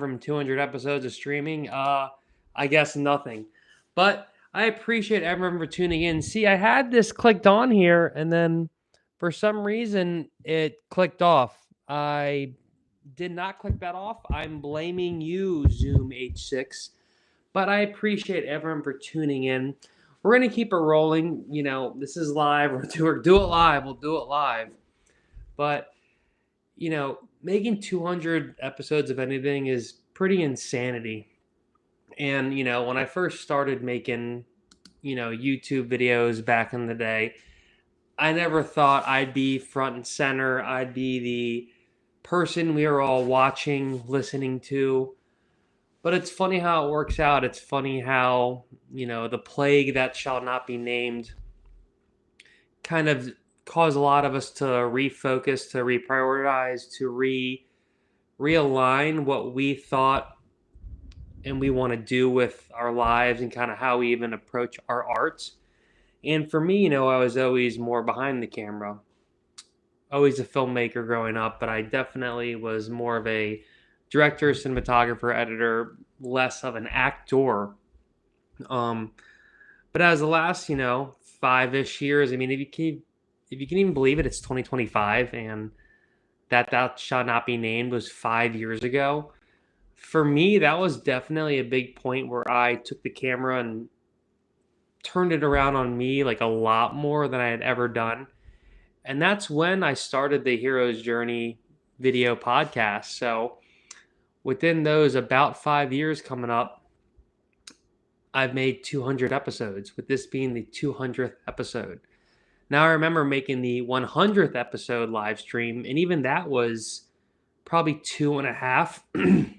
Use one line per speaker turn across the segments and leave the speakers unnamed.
from 200 episodes of streaming? I guess nothing. But I appreciate everyone for tuning in. See, I had this clicked on here, and then for some reason it clicked off. I did not click that off. I'm blaming you, Zoom H6. But I appreciate everyone for tuning in. We're going to keep it rolling. This is live. We'll do it live. We'll do it live. But, making 200 episodes of anything is pretty insanity. And, when I first started making, YouTube videos back in the day, I never thought I'd be front and center. I'd be the person we were all watching, listening to. But it's funny how it works out. It's funny how, the plague that shall not be named kind of caused a lot of us to refocus, to reprioritize, to realign what we thought and we want to do with our lives and kind of how we even approach our arts. And for me, I was always more behind the camera, always a filmmaker growing up, but I definitely was more of a director, cinematographer, editor, less of an actor. But as the last, 5-ish years, I mean, if you can even believe it, it's 2025, and that shall not be named was 5 years ago. For me, that was definitely a big point where I took the camera and turned it around on me like a lot more than I had ever done. And that's when I started the Hero's Journey video podcast. So within those about 5 years coming up, I've made 200 episodes, with this being the 200th episode. Now, I remember making the 100th episode live stream, and even that was probably 2.5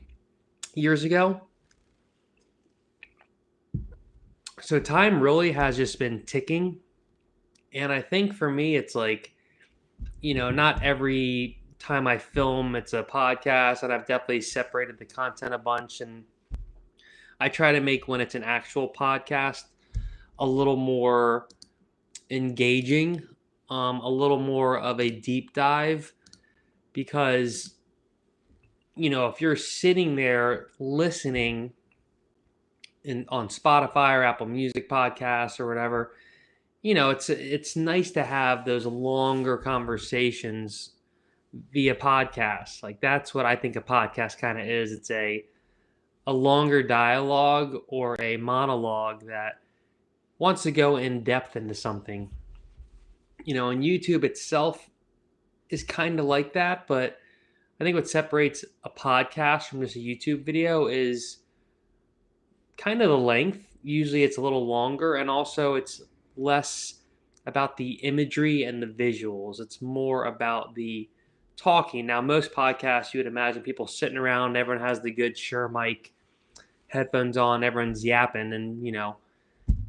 years ago. So time really has just been ticking. And I think for me, it's like, not every time I film, it's a podcast, and I've definitely separated the content a bunch. And I try to make, when it's an actual podcast, a little more engaging, a little more of a deep dive, because, if you're sitting there listening on Spotify or Apple Music podcasts or whatever, it's nice to have those longer conversations via podcast. Like, that's what I think a podcast kind of is. It's a longer dialogue or a monologue that wants to go in depth into something. And YouTube itself is kind of like that, but I think what separates a podcast from just a YouTube video is kind of the length. Usually it's a little longer, and also it's less about the imagery and the visuals. It's more about the talking. Now, most podcasts, you would imagine people sitting around, everyone has the good Shure mic, headphones on, everyone's yapping, and I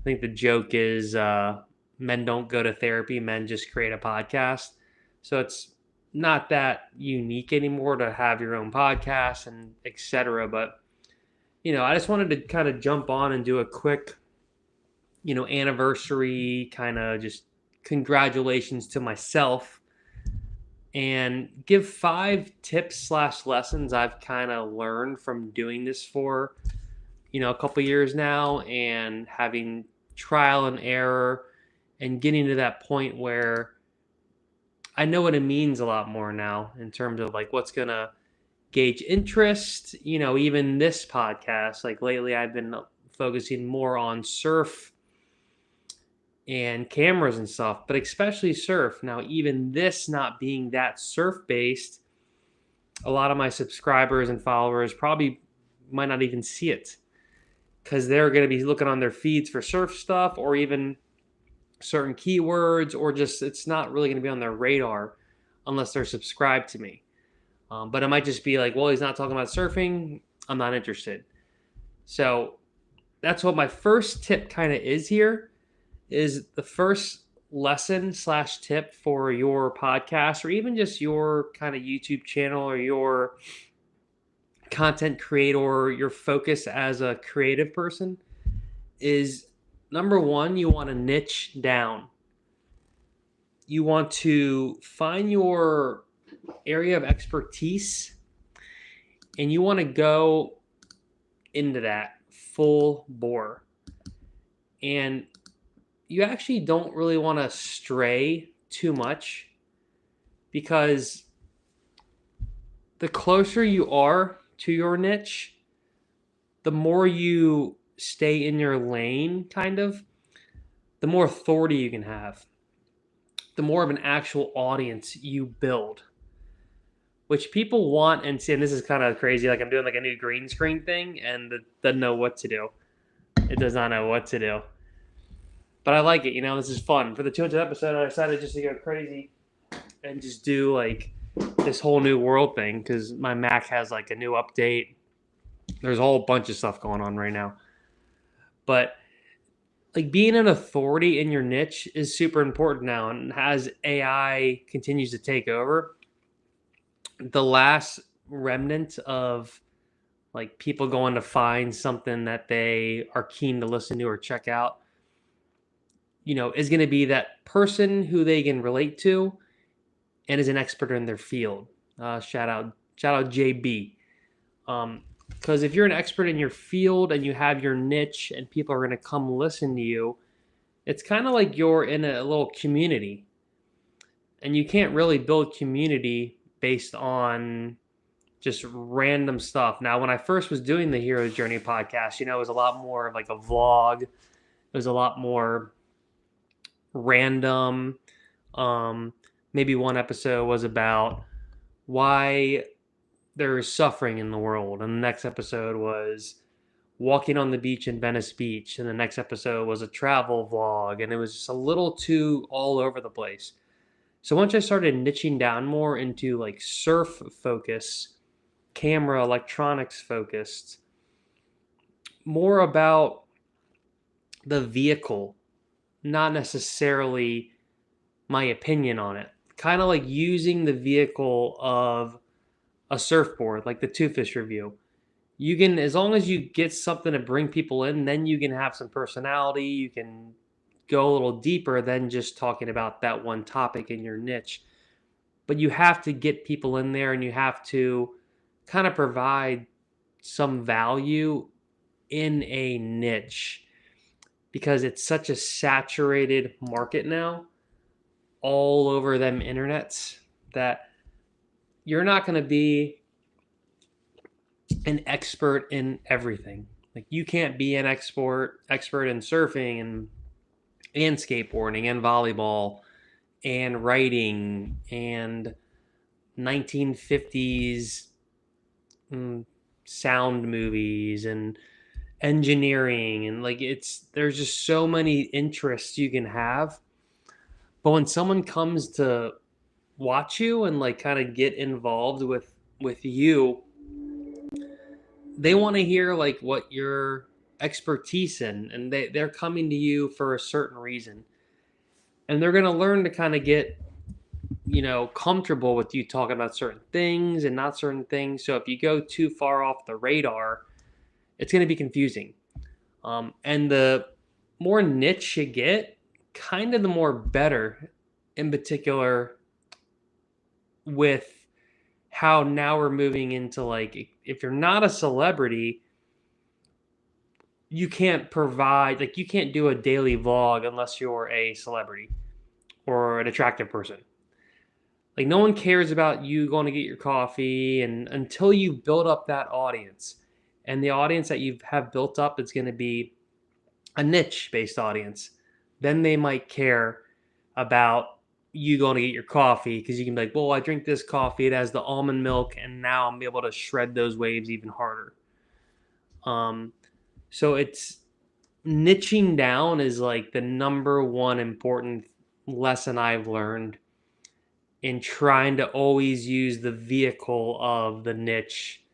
think the joke is men don't go to therapy, men just create a podcast. So it's not that unique anymore to have your own podcast and etc. But I just wanted to kind of jump on and do a quick anniversary, kind of just congratulations to myself, and give 5 tips / lessons I've kind of learned from doing this for a couple years now, and having trial and error, and getting to that point where I know what it means a lot more now in terms of like what's gonna gauge interest. Even this podcast, like lately I've been focusing more on surf and cameras and stuff, but especially surf. Now, even this not being that surf based, a lot of my subscribers and followers probably might not even see it, because they're going to be looking on their feeds for surf stuff, or even certain keywords, or just it's not really going to be on their radar unless they're subscribed to me. But it might just be like, well, he's not talking about surfing, I'm not interested. So that's what my first tip kind of is here, is the first lesson / tip for your podcast, or even just your kind of YouTube channel, or your content creator, your focus as a creative person, is number one, you want to niche down. You want to find your area of expertise and you want to go into that full bore. And you actually don't really want to stray too much, because the closer you are to your niche, the more you stay in your lane, kind of, the more authority you can have, the more of an actual audience you build, which people want and see. And this is kind of crazy. Like, I'm doing like a new green screen thing, and it doesn't know what to do. It does not know what to do. But I like it. This is fun. For the 200th episode, I decided just to go crazy and just do like this whole new world thing, because my Mac has like a new update. There's a whole bunch of stuff going on right now. But like, being an authority in your niche is super important now. And as AI continues to take over, the last remnant of like people going to find something that they are keen to listen to or check out, is going to be that person who they can relate to and is an expert in their field. Shout out JB. Because if you're an expert in your field and you have your niche and people are going to come listen to you, it's kind of like you're in a little community. And you can't really build community based on just random stuff. Now, when I first was doing the Hero's Journey podcast, it was a lot more of like a vlog. It was a lot more random. Maybe one episode was about why there is suffering in the world, and the next episode was walking on the beach in Venice Beach, and the next episode was a travel vlog, and it was just a little too all over the place. So once I started niching down more into like surf focus, camera electronics focused, more about the vehicle, not necessarily my opinion on it. Kind of like using the vehicle of a surfboard, like the Two Fish review. You can, as long as you get something to bring people in, then you can have some personality. You can go a little deeper than just talking about that one topic in your niche. But you have to get people in there, and you have to kind of provide some value in a niche, because it's such a saturated market now all over them internets that you're not going to be an expert in everything. Like, you can't be an expert in surfing and skateboarding and volleyball and writing and 1950s sound movies and engineering, and like, there's just so many interests you can have. But when someone comes to watch you and like kind of get involved with you, they want to hear like what your expertise in, and they're coming to you for a certain reason, and they're going to learn to kind of get comfortable with you talking about certain things and not certain things. So if you go too far off the radar, it's going to be confusing. And the more niche you get, kind of the more better, in particular with how now we're moving into, like, if you're not a celebrity, you can't provide, like, you can't do a daily vlog unless you're a celebrity or an attractive person. Like, no one cares about you going to get your coffee, and until you build up that audience. And the audience that you have built up is going to be a niche-based audience. Then they might care about you going to get your coffee, because you can be like, well, I drink this coffee, it has the almond milk, and now I'm able to shred those waves even harder. So it's niching down is like the number one important lesson I've learned in trying to always use the vehicle of the niche.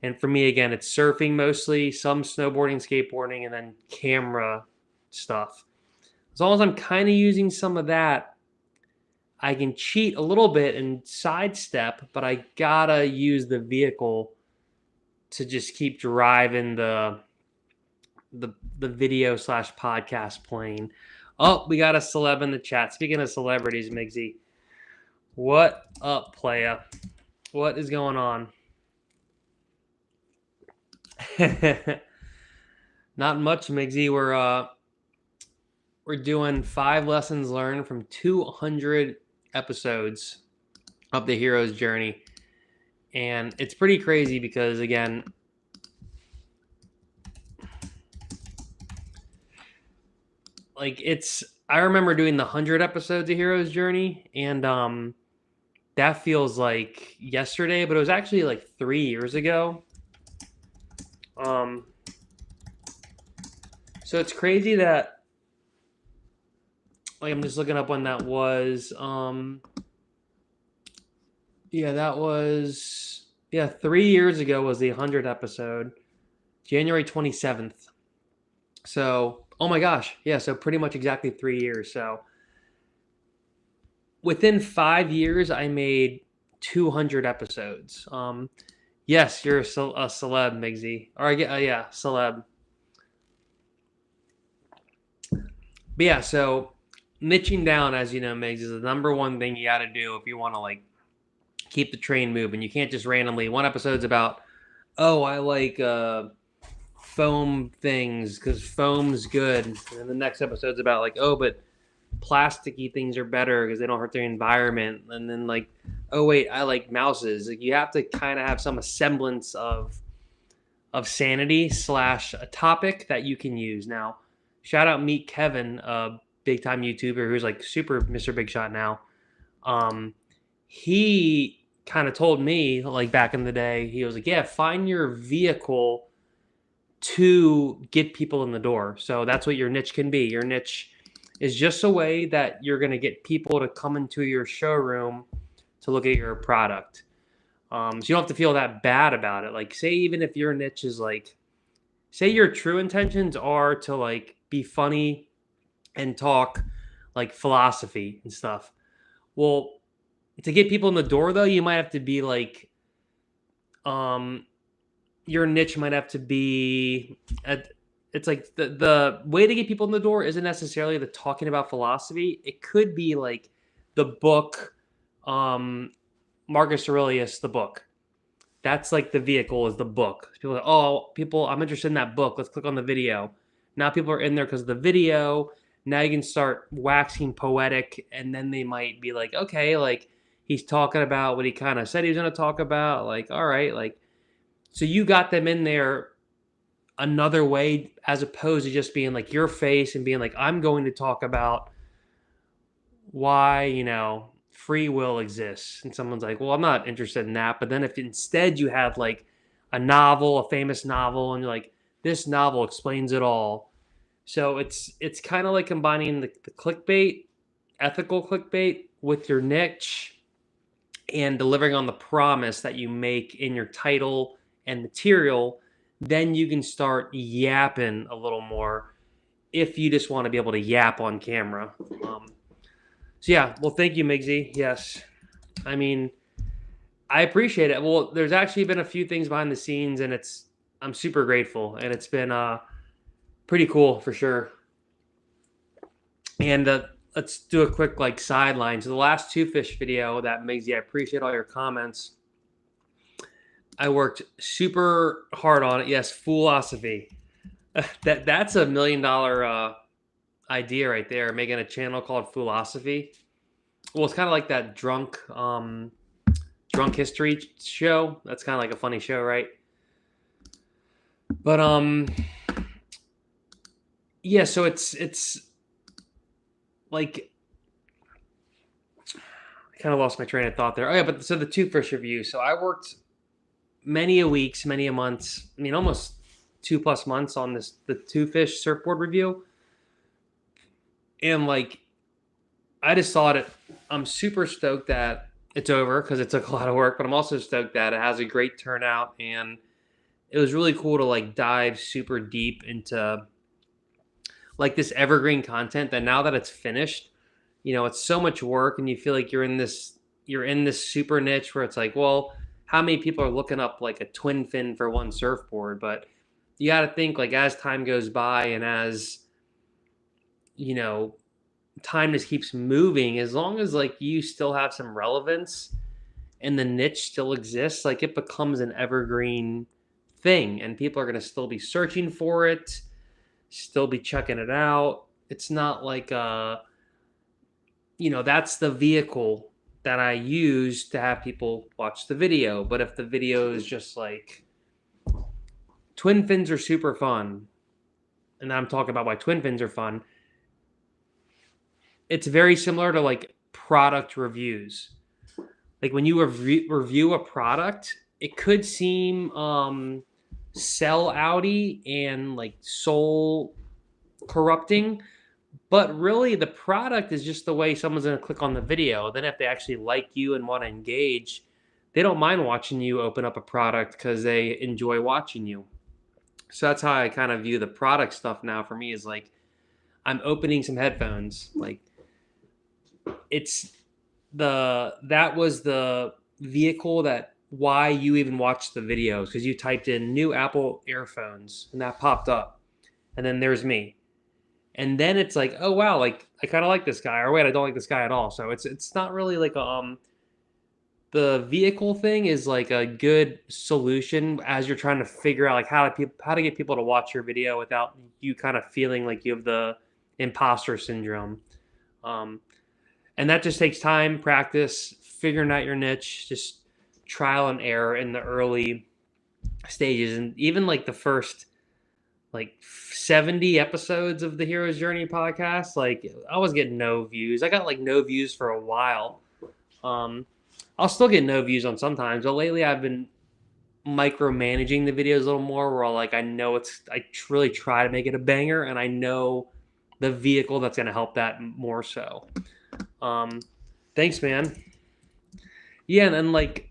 And for me, again, it's surfing mostly, some snowboarding, skateboarding, and then camera stuff. As long as I'm kind of using some of that, I can cheat a little bit and sidestep, but I gotta use the vehicle to just keep driving the video / podcast plane. Oh, we got a celeb in the chat. Speaking of celebrities, Migsy, what up, playa? What is going on? Not much, Migsy. We're doing 5 lessons learned from 200 episodes of the hero's journey. And it's pretty crazy because, again, I remember doing the 100 episodes of Hero's Journey, and that feels like yesterday, but it was actually like 3 years ago. So it's crazy that, like, I'm just looking up when that was. That was 3 years ago was the 100th episode, January 27th. So, oh my gosh, yeah, so pretty much exactly 3 years. So within 5 years, I made 200 episodes. Yes, you're a celeb, Migsy. Or yeah, celeb. But yeah, so niching down, as you know, Migs, is the number one thing you got to do if you want to like keep the train moving. You can't just randomly. One episode's about, oh, I like foam things because foam's good, and then the next episode's about like, oh, but plasticky things are better because they don't hurt the environment, and then like, oh wait, I like mouses. Like, you have to kind of have some semblance of sanity slash a topic that you can use. Now, shout out Meet Kevin, a big time YouTuber who's like super Mr. Big Shot now. He kind of told me, like, back in the day, he was like, yeah, find your vehicle to get people in the door. So that's what your niche can be. Your niche is just a way that you're going to get people to come into your showroom to look at your product. So you don't have to feel that bad about it. Like, say, even if your niche is like, say your true intentions are to like be funny and talk like philosophy and stuff. Well, to get people in the door though, you might have to be like, your niche might have to be it's like the way to get people in the door isn't necessarily the talking about philosophy. It could be like the book, Marcus Aurelius, the book. That's like the vehicle is the book. People are like, oh, people, I'm interested in that book. Let's click on the video. Now people are in there because of the video. Now you can start waxing poetic, and then they might be like, okay, like he's talking about what he kind of said he was going to talk about. Like, all right, like, so you got them in there another way as opposed to just being like your face and being like, I'm going to talk about why, free will exists. And someone's like, well, I'm not interested in that. But then if instead you have like a novel, a famous novel, and you're like, this novel explains it all. So it's kind of like combining the clickbait, ethical clickbait, with your niche and delivering on the promise that you make in your title and material. Then you can start yapping a little more if you just want to be able to yap on camera. So yeah, well, thank you, Migsy. Yes, I mean, I appreciate it. Well, there's actually been a few things behind the scenes, and I'm super grateful, and it's been pretty cool for sure. And let's do a quick like sideline. So the last two fish video that Migsy, I appreciate all your comments. I worked super hard on it. Yes, philosophy. That's $1 million idea right there. Making a channel called Philosophy. Well, it's kind of like that drunk history show. That's kind of like a funny show, right? But yeah. So it's like, I kind of lost my train of thought there. Oh yeah, but so the two fish review. So I worked many weeks, many months. I mean, almost 2+ months on the two fish surfboard review. And like, I just thought I'm super stoked that it's over because it took a lot of work, but I'm also stoked that it has a great turnout, and it was really cool to like dive super deep into like this evergreen content that now that it's finished, it's so much work, and you feel like you're in this super niche where it's like, well, how many people are looking up like a twin fin for one surfboard? But you got to think like as time goes by and as time just keeps moving, as long as like you still have some relevance and the niche still exists, like it becomes an evergreen thing, and people are going to still be searching for it, still be checking it out. It's not like that's the vehicle that I use to have people watch the video. But if the video is just like twin fins are super fun, and I'm talking about why twin fins are fun, it's very similar to like product reviews. Like when you review a product, it could seem sell outy and like soul corrupting, but really the product is just the way someone's going to click on the video. Then if they actually like you and want to engage, they don't mind watching you open up a product because they enjoy watching you. So that's how I kind of view the product stuff now. For me is like, I'm opening some headphones. Like that was the vehicle that why you even watched the videos, because you typed in new Apple earphones and that popped up, and then there's me, and then it's like, oh wow, like I kind of like this guy, or wait, I don't like this guy at all. So it's not really like the vehicle thing is like a good solution as you're trying to figure out like how to get people to watch your video without you kind of feeling like you have the imposter syndrome. And that just takes time, practice, figuring out your niche, just trial and error in the early stages. And even like the first like 70 episodes of the Hero's Journey podcast, like I was getting no views. I got like no views for a while. I'll still get no views on sometimes, but lately I've been micromanaging the videos a little more, where I know I really try to make it a banger, and I know the vehicle that's going to help that more so. Thanks, man. Yeah, and like,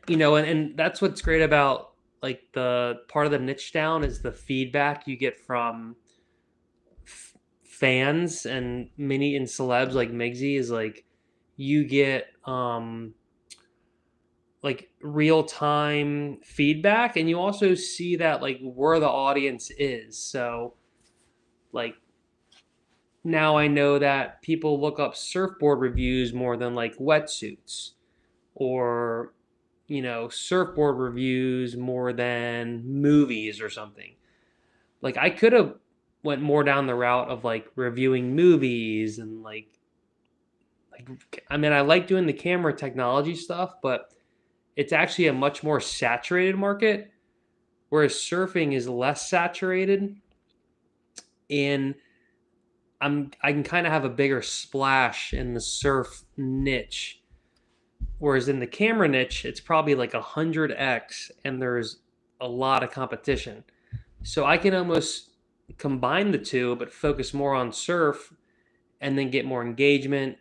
and that's what's great about like the part of the niche down is the feedback you get from fans and celebs like Migsy is like, you get like real time feedback, and you also see that like where the audience is. So like now I know that people look up surfboard reviews more than like wetsuits, or surfboard reviews more than movies or something. Like I could have went more down the route of like reviewing movies and like I mean, I like doing the camera technology stuff, but it's actually a much more saturated market, whereas surfing is less saturated, and I can kind of have a bigger splash in the surf niche, whereas in the camera niche, it's probably like 100x, and there's a lot of competition. So I can almost combine the two, but focus more on surf, and then get more engagement,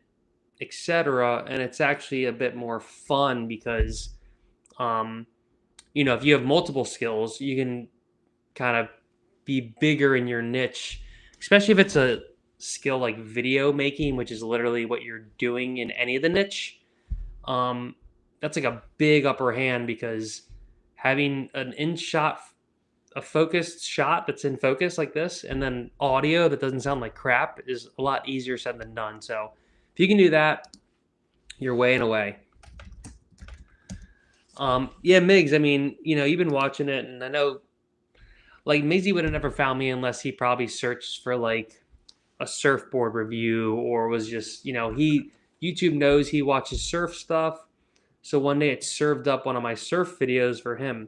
etc. And it's actually a bit more fun because, if you have multiple skills, you can kind of be bigger in your niche, especially if it's a skill like video making, which is literally what you're doing in any of the niche. That's like a big upper hand, because having a focused shot that's in focus like this, and then audio that doesn't sound like crap, is a lot easier said than done. So if you can do that, you're way and away. Yeah, Migs, I mean, you've been watching it, and I know like Miggsy would have never found me unless he probably searched for like a surfboard review, or was just, YouTube knows he watches surf stuff. So one day it served up one of my surf videos for him.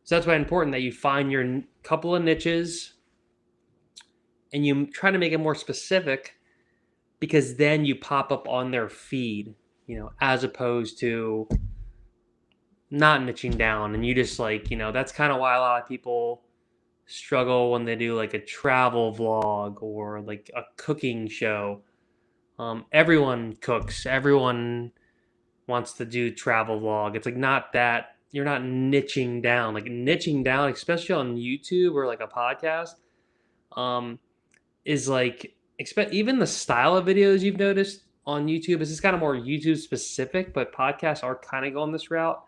So that's why it's important that you find your couple of niches and you try to make it more specific, because then you pop up on their feed, as opposed to not niching down. And you just like, that's kind of why a lot of people struggle when they do like a travel vlog or like a cooking show. Everyone cooks. Everyone wants to do travel vlog. It's like not that you're not niching down. Like niching down, especially on YouTube or like a podcast, is like even the style of videos you've noticed on YouTube is just kind of more YouTube specific, but podcasts are kind of going this route.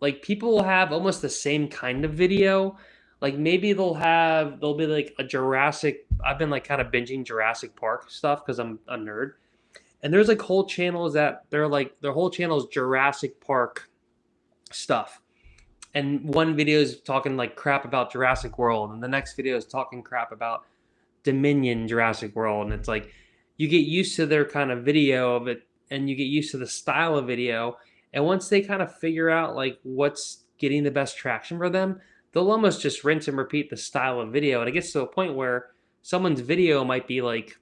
Like people will have almost the same kind of video. Like maybe they'll be like a Jurassic. I've been like kind of binging Jurassic Park stuff because I'm a nerd. And there's like whole channels that they're like, their whole channel is Jurassic Park stuff. and one video is talking like crap about Jurassic World, and the next video is talking crap about Dominion Jurassic World, and it's like you get used to their kind of video of it, and you get used to the style of video, and once they kind of figure out like what's getting the best traction for them, they'll almost just rinse and repeat the style of video, and it gets to a point where someone's video might be like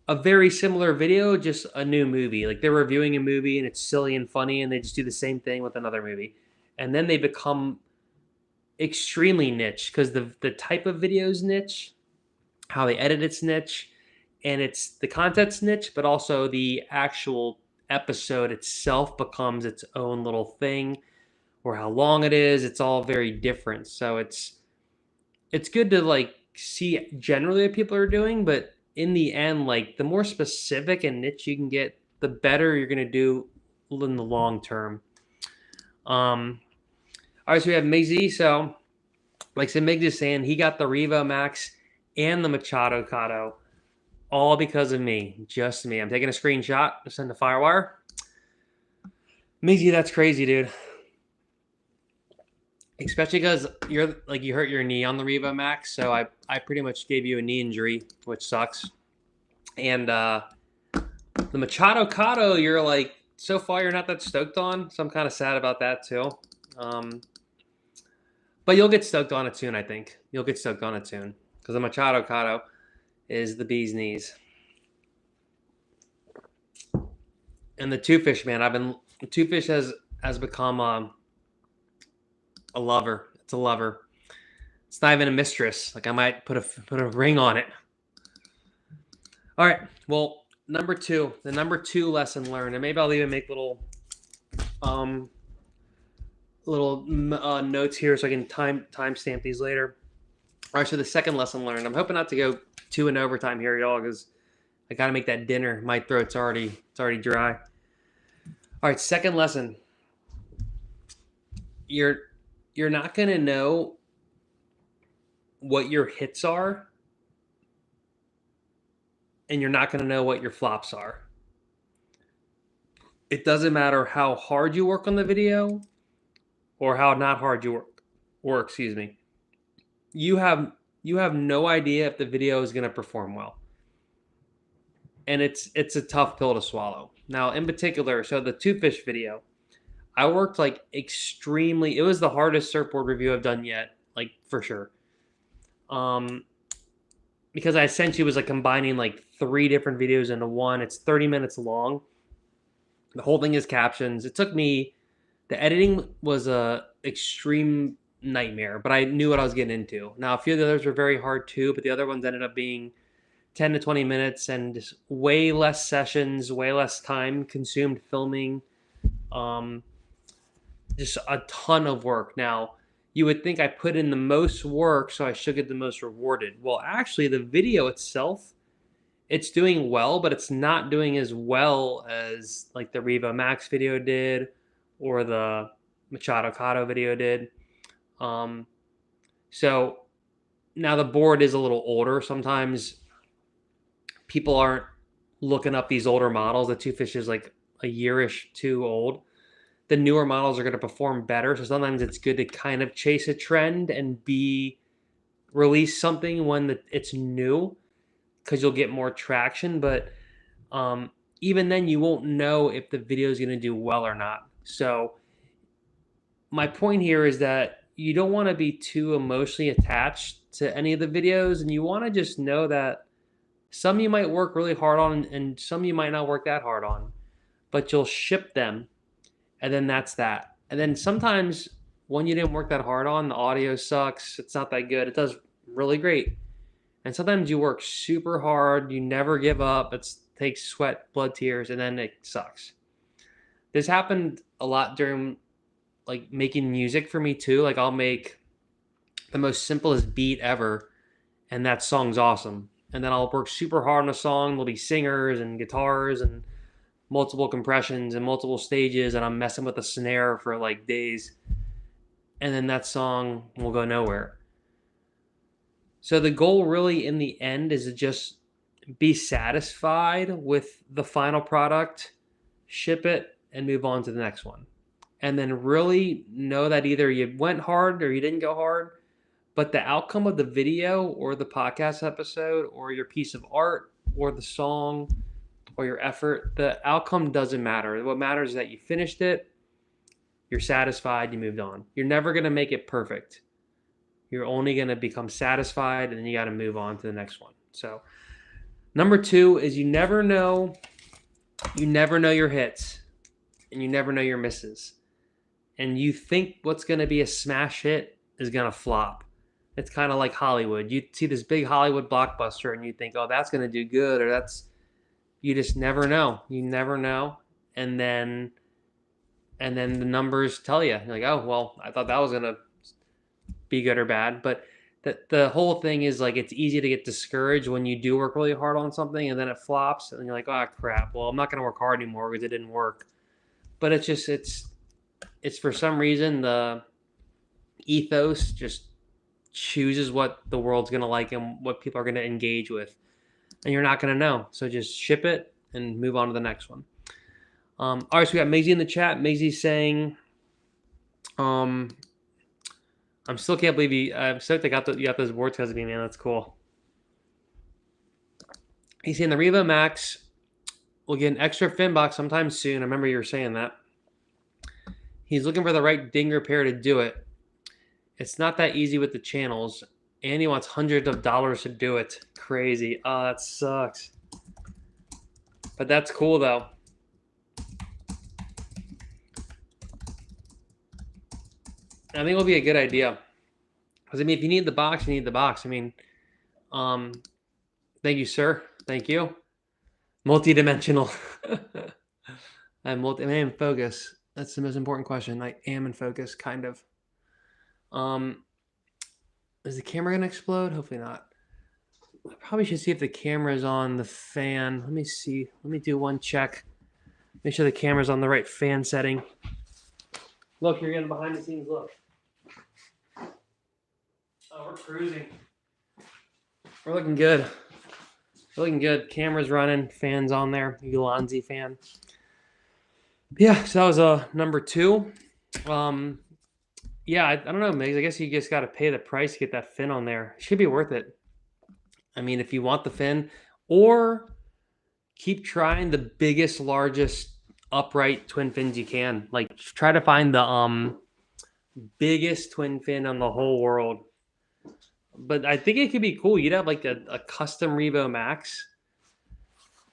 a very similar video, just a new movie. Like they're reviewing a movie and it's silly and funny, and they just do the same thing with another movie, and then they become extremely niche because the type of video is niche, how they edit it's niche, and it's the content's niche, but also the actual episode itself becomes its own little thing, or how long it is. It's all very different. So it's good to like see generally what people are doing, but in the end, like the more specific and niche you can get, the better you're gonna do in the long term. All right, so we have Miggsy. So, like I said, Miggs is saying he got the Revo Max and the Machado Kato all because of me, just me. I'm taking a screenshot to send to Firewire. Miggsy, that's crazy, dude. Especially because you hurt your knee on the Revo Max, so I pretty much gave you a knee injury, which sucks. And the Machado Kato, you're like, so far you're not that stoked on, so I'm kind of sad about that too. But you'll get stoked on it soon, I think. You'll get stoked on it soon because the Machado Kato is the bee's knees. And the Two Fish, man, Two Fish has become a lover. It's a lover. It's not even a mistress. Like I might put a ring on it. All right. Well, the number two lesson learned, and maybe I'll even make little notes here so I can timestamp these later. All right. So the second lesson learned. I'm hoping not to go 2 in overtime here, y'all, because I got to make that dinner. My throat's already dry. All right. Second lesson. You're not going to know what your hits are, and you're not going to know what your flops are. It doesn't matter how hard you work on the video or how not hard you work, excuse me. You have no idea if the video is going to perform well. And it's a tough pill to swallow. Now, in particular, so the Two Fish video, I worked like extremely. It was the hardest surfboard review I've done yet, like for sure. Because I essentially was like combining like 3 different videos into one. It's 30 minutes long. The whole thing is captions. It took me. The editing was a extreme nightmare, but I knew what I was getting into. Now a few of the others were very hard too, but the other ones ended up being 10 to 20 minutes and just way less sessions, way less time consumed filming. Just a ton of work. Now, you would think I put in the most work, so I should get the most rewarded. Well, actually, the video itself, it's doing well, but it's not doing as well as like the Revo Max video did or the Machado Kato video did. So now the board is a little older. Sometimes people aren't looking up these older models. The Two Fish is like a year-ish too old. The newer models are going to perform better. So sometimes it's good to kind of chase a trend and release something when it's new because you'll get more traction. But even then, you won't know if the video is going to do well or not. So my point here is that you don't want to be too emotionally attached to any of the videos, and you want to just know that some you might work really hard on and some you might not work that hard on, but you'll ship them. And then that's that. And then sometimes when you didn't work that hard on, the audio sucks. It's not that good. It does really great. And sometimes you work super hard. You never give up. It takes sweat, blood, tears, and then it sucks. This happened a lot during like making music for me too. Like I'll make the most simplest beat ever, and that song's awesome. And then I'll work super hard on a song. There'll be singers and guitars and multiple compressions and multiple stages, and I'm messing with the snare for like days, and then that song will go nowhere. So the goal really in the end is to just be satisfied with the final product, ship it, and move on to the next one. and then really know that either you went hard or you didn't go hard, but the outcome of the video or the podcast episode or your piece of art or the song or your effort, the outcome doesn't matter. What matters is that you finished it, you're satisfied, you moved on. You're never going to make it perfect. You're only going to become satisfied, and then you got to move on to the next one. So, number 2 is you never know your hits, and you never know your misses. And you think what's going to be a smash hit is going to flop. It's kind of like Hollywood. You see this big Hollywood blockbuster, and you think, oh, that's going to do good, or you just never know. You never know. And then the numbers tell you. You're like, oh, well, I thought that was going to be good or bad. But the whole thing is like it's easy to get discouraged when you do work really hard on something and then it flops and you're like, oh, crap. Well, I'm not going to work hard anymore because it didn't work. But it's for some reason the ethos just chooses what the world's going to like and what people are going to engage with. And you're not going to know. So just ship it and move on to the next one. All right, so we got Maisie in the chat. Maisie's saying, I'm still can't believe I'm stoked you got those boards because of me, man. That's cool. He's saying the Revo Max will get an extra fin box sometime soon. I remember you were saying that. He's looking for the right ding repair to do it. It's not that easy with the channels, and he wants hundreds of dollars to do it. Crazy. Oh, that sucks. But that's cool, though. I think it'll be a good idea. Because, I mean, if you need the box, you need the box. I mean, thank you, sir. Thank you. Multi-dimensional. I'm in focus. That's the most important question. I am in focus, kind of. Is the camera going to explode? Hopefully not. I probably should see if the camera is on the fan. Let me see. Let me do one check. Make sure the camera's on the right fan setting. Look, you're getting behind the scenes look. Oh, we're cruising. We're looking good. We're looking good. Camera's running. Fan's on there. Ulanzi fan. Yeah, so that was number 2. Yeah, I don't know, Migs. I guess you just got to pay the price to get that fin on there. It should be worth it. I mean, if you want the fin, or keep trying the biggest, largest upright twin fins you can. Like, try to find the biggest twin fin on the whole world. But I think it could be cool. You'd have like a custom Revo Max.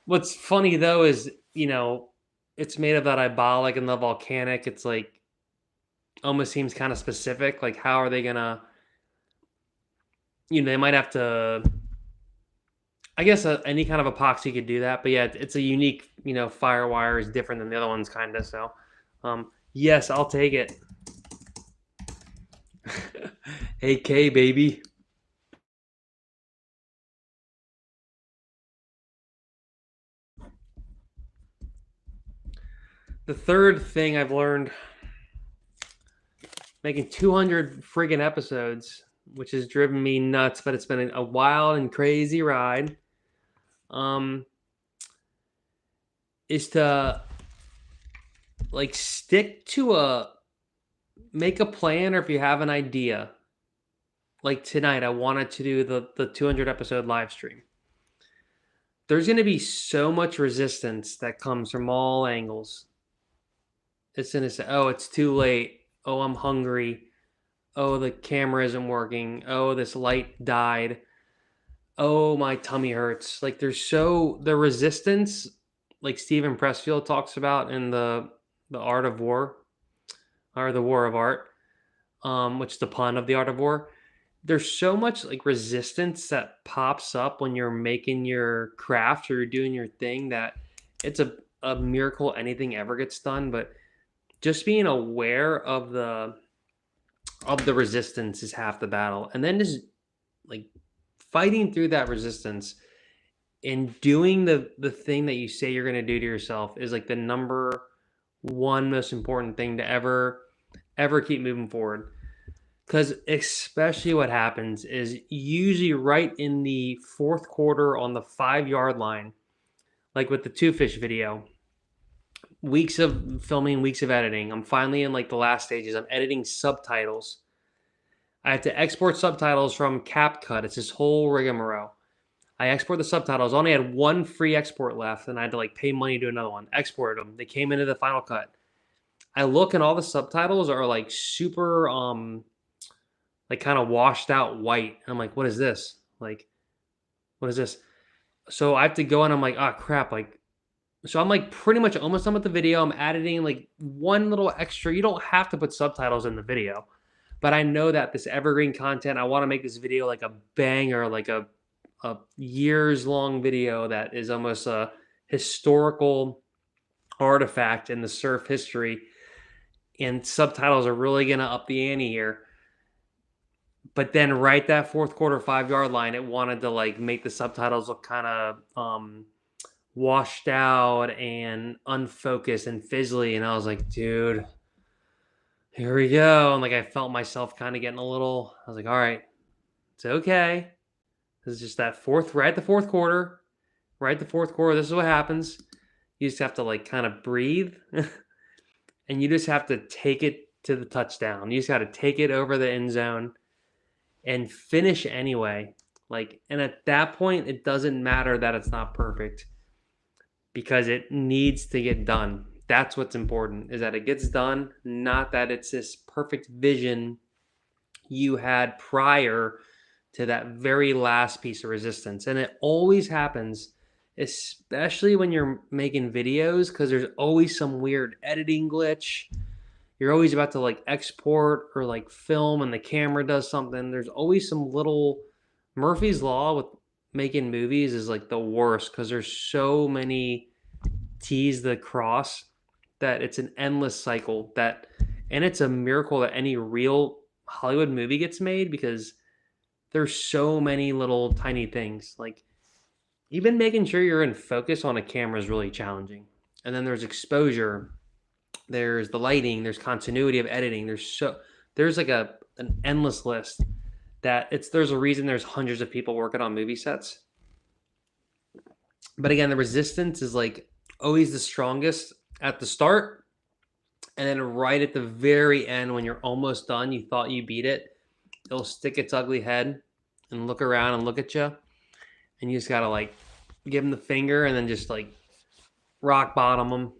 What's funny though is, it's made of that Ibolic and the volcanic. It's like almost seems kind of specific. Like, how are they gonna? They might have to. I guess any kind of epoxy could do that, but yeah, it's a unique. Firewire is different than the other ones, kind of. So, yes, I'll take it. AK baby. The third thing I've learned, making 200 friggin' episodes, which has driven me nuts, but it's been a wild and crazy ride, is to stick to make a plan, or if you have an idea. Like tonight, I wanted to do the 200 episode live stream. There's going to be so much resistance that comes from all angles. It's going to say, oh, it's too late. Oh, I'm hungry. Oh, the camera isn't working. Oh, this light died. Oh, my tummy hurts. Like, the resistance, like Stephen Pressfield talks about in the Art of War, or the War of Art, which is the pun of the Art of War. There's so much resistance that pops up when you're making your craft or you're doing your thing that it's a miracle anything ever gets done. But just being aware of the resistance is half the battle. And then just fighting through that resistance and doing the thing that you say you're going to do to yourself is the number one most important thing to ever keep moving forward. Because especially what happens is usually right in the fourth quarter on the 5-yard line, like with the 2 fish video, weeks of filming, weeks of editing. I'm finally in like the last stages. I'm editing subtitles. I have to export subtitles from CapCut. It's this whole rigmarole. I export the subtitles. I only had one free export left, and I had to like pay money to another one. Exported them. They came into the Final Cut. I look and all the subtitles are like super like kind of washed out white. And I'm like, what is this? Like, what is this? So I have to go and I'm like, oh crap. Like, so I'm like pretty much almost done with the video. I'm editing like one little extra. You don't have to put subtitles in the video, but I know that this evergreen content, I want to make this video like a banger, like a years long video that is almost a historical artifact in the surf history. And subtitles are really going to up the ante here. But then right that fourth quarter 5 yard line, it wanted to like make the subtitles look kind of washed out and unfocused and fizzly. And I was like, dude, here we go. And like I felt myself kind of getting a little, I was like, all right, it's okay. This is just that right at the fourth quarter. Right at the fourth quarter, this is what happens. You just have to like kind of breathe. And you just have to take it to the touchdown. You just got to take it over the end zone and finish anyway. Like, and at that point, it doesn't matter that it's not perfect because it needs to get done. That's what's important, is that it gets done, not that it's this perfect vision you had prior to that very last piece of resistance. And it always happens, especially when you're making videos, because there's always some weird editing glitch. You're always about to like export or like film and the camera does something. There's always some little Murphy's Law with making movies is like the worst because there's so many T's to cross that it's an endless cycle and it's a miracle that any real Hollywood movie gets made because there's so many little tiny things. Like even making sure you're in focus on a camera is really challenging. And then there's exposure, there's the lighting, there's continuity of editing. There's like an endless list that there's a reason there's hundreds of people working on movie sets. But again, the resistance is like always the strongest at the start. And then right at the very end, when you're almost done, you thought you beat it, it'll stick its ugly head and look around and look at you. And you just got to like give them the finger and then just like rock bottom them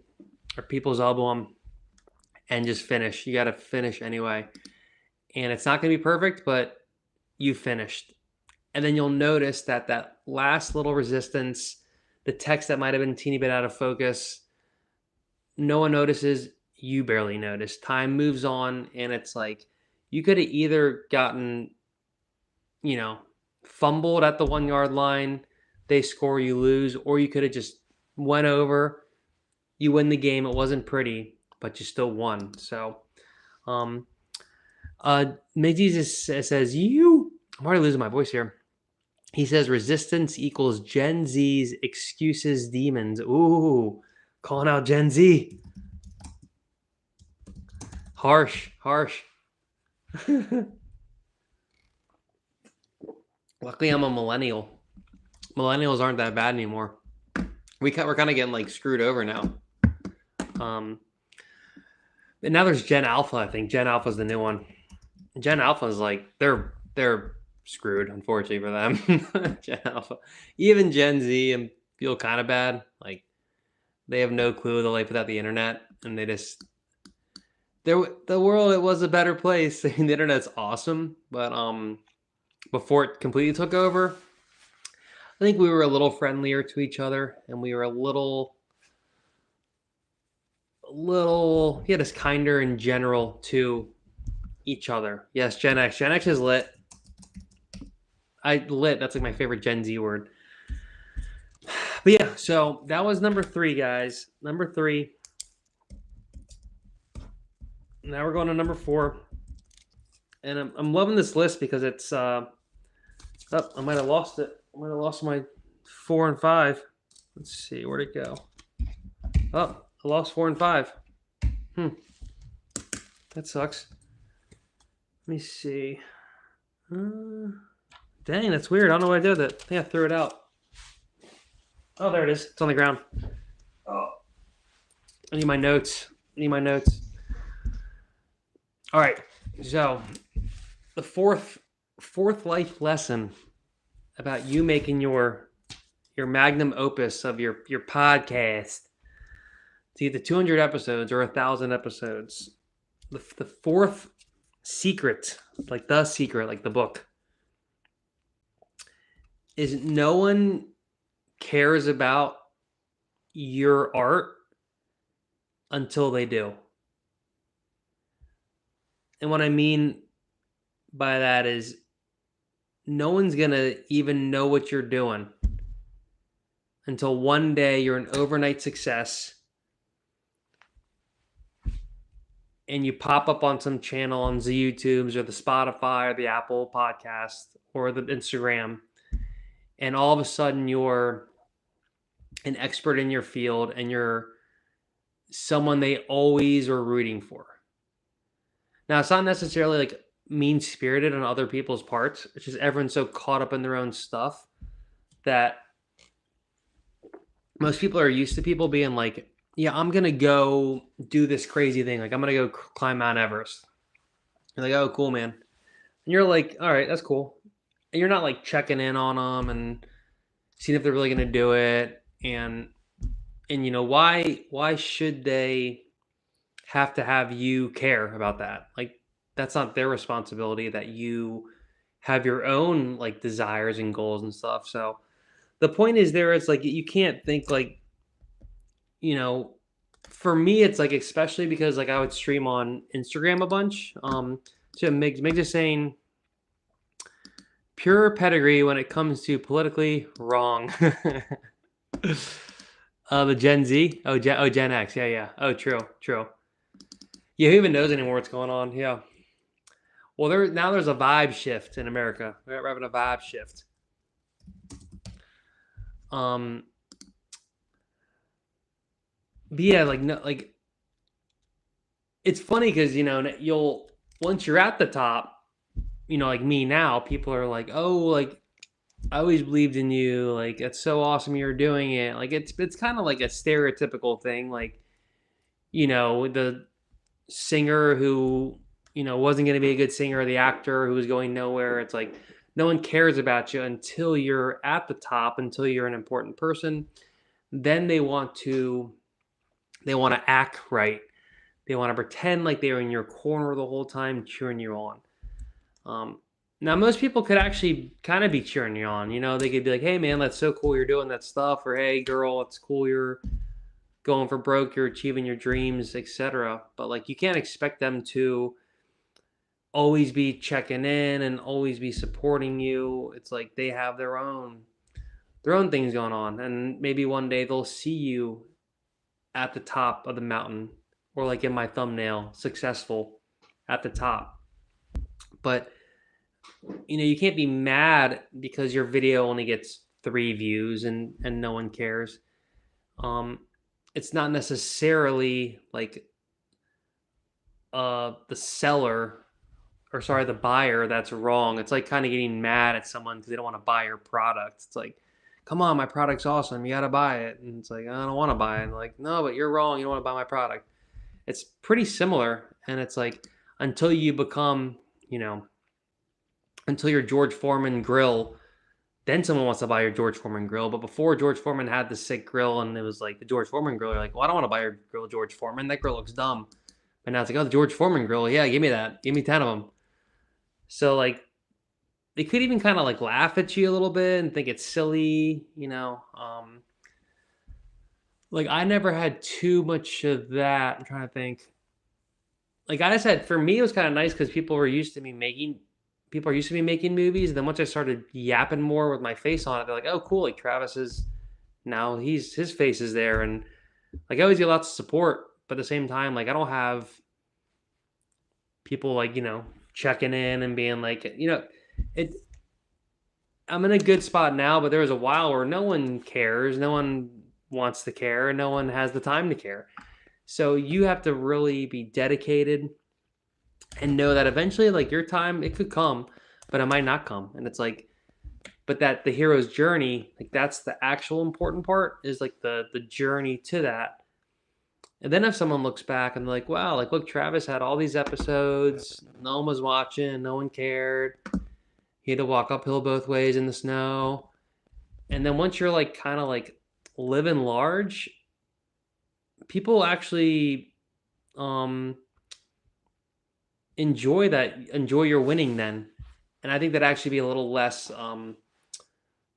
or people's elbow them and just finish. You got to finish anyway. And it's not going to be perfect, but you finished. And then you'll notice that last little resistance, the text that might have been a teeny bit out of focus, no one notices, you barely notice. Time moves on, and it's like you could have either gotten, fumbled at the 1 yard line, they score, you lose, or you could have just went over, you win the game. It wasn't pretty, but you still won. So, Miggy says, I'm already losing my voice here. He says resistance equals Gen Z's excuses demons. Ooh, calling out Gen Z. Harsh. Luckily, I'm a millennial. Millennials aren't that bad anymore. We're kind of getting like screwed over now. And now there's Gen Alpha. I think Gen Alpha is the new one. Gen Alpha is like they're screwed, unfortunately for them. Gen Alpha, even Gen Z, and feel kind of bad. Like they have no clue the life without the internet, and they just the world, it was a better place. I mean, the internet's awesome, but before it completely took over, I think we were a little friendlier to each other, and we were a little just kinder in general to each other. Yes, Gen X. Gen X is lit. That's like my favorite Gen Z word. But yeah, so that was number 3, guys. Number 3. Now we're going to number 4. And I'm loving this list because it's I might have lost it. I might have lost my 4 and 5. Let's see, where'd it go? Oh, I lost 4 and 5. That sucks. Let me see. Dang, that's weird. I don't know what I did with it. I think I threw it out. Oh, there it is. It's on the ground. Oh. I need my notes. I need my notes. All right. So the fourth life lesson about you making your magnum opus of your podcast to either 200 episodes or 1,000 episodes. The fourth secret, like the book, is no one cares about your art until they do. And what I mean by that is no one's going to even know what you're doing until one day you're an overnight success and you pop up on some channel on the YouTubes or the Spotify or the Apple podcast or the Instagram, and all of a sudden you're an expert in your field and you're someone they always were rooting for. Now, it's not necessarily like mean spirited on other people's parts. It's just everyone's so caught up in their own stuff that most people are used to people being like, yeah, I'm going to go do this crazy thing. Like, I'm going to go climb Mount Everest. You're like, oh, cool, man. And you're like, all right, that's cool. And you're not like checking in on them and seeing if they're really going to do it. And you know, why should they have to have you care about that? Like, that's not their responsibility, that you have your own like desires and goals and stuff. So the point is, there it's like you can't think like, you know, for me it's like, especially because like I would stream on Instagram a bunch. So Mig just saying pure pedigree when it comes to politically wrong. The Gen Z. Gen X. Yeah. Oh, true. Yeah, who even knows anymore what's going on? Yeah. Well, there's a vibe shift in America. We're having a vibe shift. But yeah, like no, like it's funny because you'll once you're at the top, like me now, people are like, oh, like I always believed in you. Like it's so awesome you're doing it. Like it's kind of like a stereotypical thing, like the singer who wasn't going to be a good singer, or the actor who was going nowhere. It's like no one cares about you until you're at the top, until you're an important person. Then they want to act right. They want to pretend like they're in your corner the whole time, cheering you on. Now, most people could actually kind of be cheering you on. They could be like, hey, man, that's so cool you're doing that stuff. Or, hey, girl, it's cool you're going for broke, you're achieving your dreams, etc. But, like, you can't expect them to always be checking in and always be supporting you. It's like they have their own things going on. And maybe one day they'll see you at the top of the mountain, or like in my thumbnail, successful at the top. But you can't be mad because your video only gets 3 views and no one cares. It's not necessarily like the buyer that's wrong. It's like kind of getting mad at someone because they don't want to buy your product. It's like, come on, my product's awesome, you gotta buy it. And it's like, I don't want to buy it. And like, no, but you're wrong, you don't want to buy my product. It's pretty similar. And it's like, until you become, until you're George Foreman grill, then someone wants to buy your George Foreman grill. But before George Foreman had the sick grill and it was like the George Foreman grill, you're like, well, I don't want to buy your grill, George Foreman. That grill looks dumb. But now it's like, oh, the George Foreman grill. Yeah, give me that. Give me 10 of them. So, like, they could even kind of like laugh at you a little bit and think it's silly, Like, I never had too much of that. I'm trying to think. Like I said, for me, it was kind of nice because people are used to me making movies. And then once I started yapping more with my face on it, they're like, oh, cool. Like Travis is now his face is there. And like I always get lots of support. But at the same time, like I don't have people like, checking in and being like, I'm in a good spot now, but there was a while where no one cares. No one wants to care. No one has the time to care. So you have to really be dedicated and know that eventually, like, your time, it could come, but it might not come. And it's like, but that the hero's journey, like, that's the actual important part, is like the journey to that. And then if someone looks back and they're like, wow, like look, Travis had all these episodes, no one was watching, no one cared. He had to walk uphill both ways in the snow. And then once you're like kind of like living large, people actually um enjoy your winning then. And I think that actually be a little less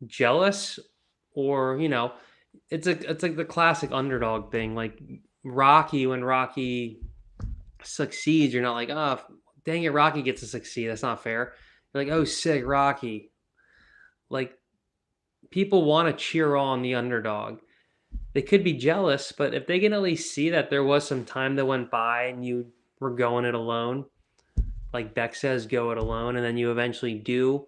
jealous, or it's like the classic underdog thing. Like Rocky, when Rocky succeeds, you're not like, oh, dang it, Rocky gets to succeed. That's not fair. You're like, oh, sick, Rocky. Like, people want to cheer on the underdog. They could be jealous, but if they can at least see that there was some time that went by and you were going it alone, like Beck says, go it alone, and then you eventually do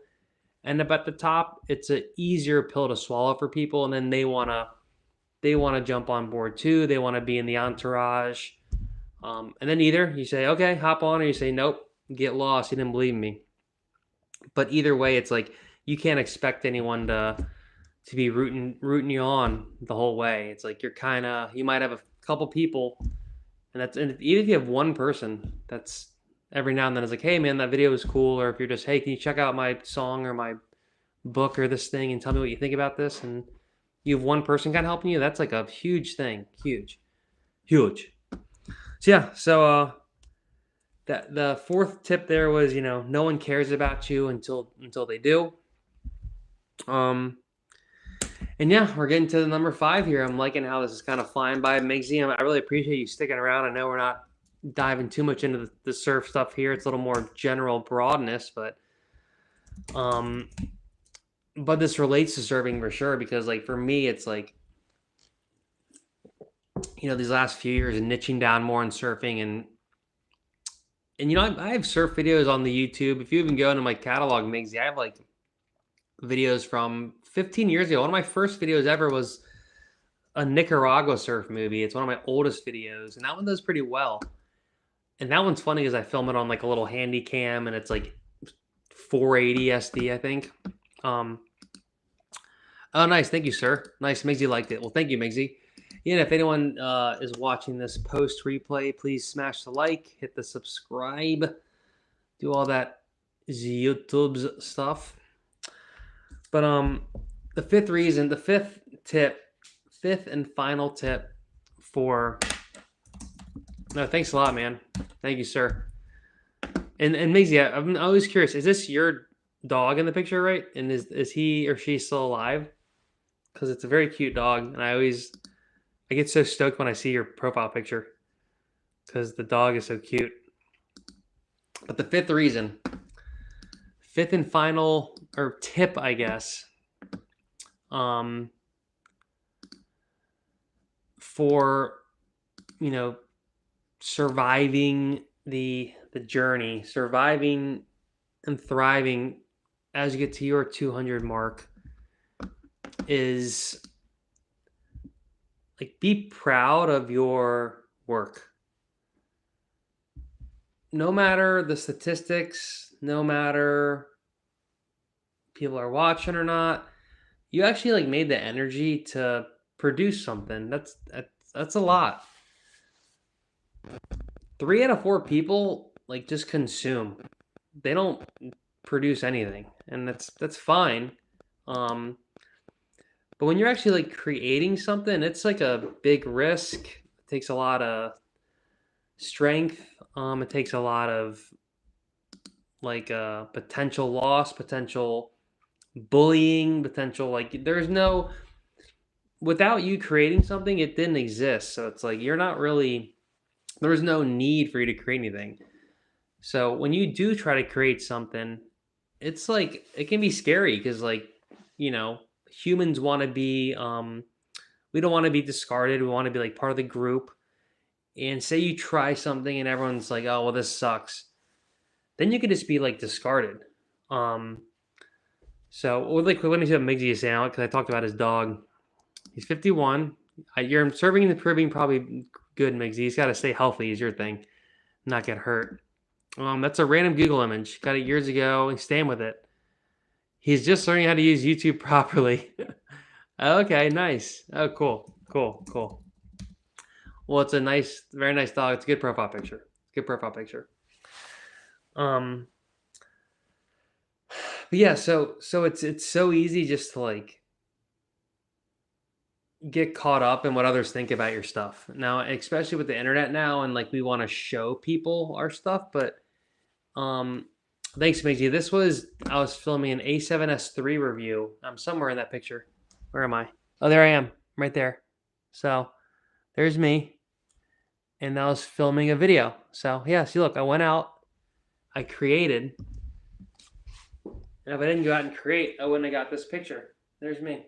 end up at the top, it's an easier pill to swallow for people, and then they want to jump on board too. They want to be in the entourage. And then either you say, okay, hop on, or you say, nope, get lost. You didn't believe me. But either way, it's like you can't expect anyone to be rooting you on the whole way. It's like you might have a couple people, and even if you have one person that's every now and then is like, hey man, that video was cool, or if you're just, hey, can you check out my song or my book or this thing and tell me what you think about this, and you have one person kind of helping you, that's like a huge thing. Huge. So yeah, that the fourth tip there was, no one cares about you until they do. And yeah, we're getting to the number 5 here. I'm liking how this is kind of flying by. Migsy, I really appreciate you sticking around. I know we're not diving too much into the surf stuff here. It's a little more general broadness, but this relates to surfing for sure, because like for me, it's like, these last few years and niching down more on surfing, and I have surf videos on the YouTube. If you even go into my catalog, Migsy, I have like videos from 15 years ago. One of my first videos ever was a Nicaragua surf movie. It's one of my oldest videos, and that one does pretty well. And that one's funny because I film it on like a little handy cam, and it's like 480 SD, I think. Oh, nice. Thank you, sir. Nice. Migsy liked it. Well, thank you, Migsy. If anyone is watching this post replay, please smash the like, hit the subscribe, do all that YouTube's stuff. But the fifth and final tip for. No, thanks a lot, man. Thank you, sir. And Migsy, I'm always curious. Is this your dog in the picture, right? And is he or she still alive? Because it's a very cute dog, and I get so stoked when I see your profile picture because the dog is so cute. But the fifth and final, or tip, I guess, for surviving the journey, surviving and thriving as you get to your 200 mark, is like, be proud of your work. No matter the statistics, no matter people are watching or not, you actually like made the energy to produce something. That's a lot. 3 out of 4 people like just consume. They don't produce anything, and that's fine. But when you're actually like creating something, it's like a big risk. It takes a lot of strength. It takes a lot of like potential loss, potential bullying, potential like without you creating something, it didn't exist. So it's like there's no need for you to create anything. So when you do try to create something, it's like it can be scary because like humans want to be we don't want to be discarded. We want to be like part of the group. And say you try something and everyone's like, oh well, this sucks, then you could just be like discarded. So really quick, let me see what Migsy is saying, because I talked about his dog. He's 51. You're serving in the Caribbean, probably good, Migsy. He's got to stay healthy is your thing, not get hurt. That's a random Google image. Got it years ago and staying with it. He's just learning how to use YouTube properly. Okay, nice. Oh, cool. Well, it's a nice, very nice dog. It's a good profile picture. Good profile picture. Um, but yeah, so it's so easy just to like get caught up in what others think about your stuff. Now, especially with the internet now, and like we want to show people our stuff, but um, thanks, Maisie. This was I was filming an A7S3 review. I'm somewhere in that picture. Where am I? Oh, there I am, right there. So there's me, and I was filming a video. So yeah, see, look, I went out, I created, and if I didn't go out and create, I wouldn't have got this picture. There's me,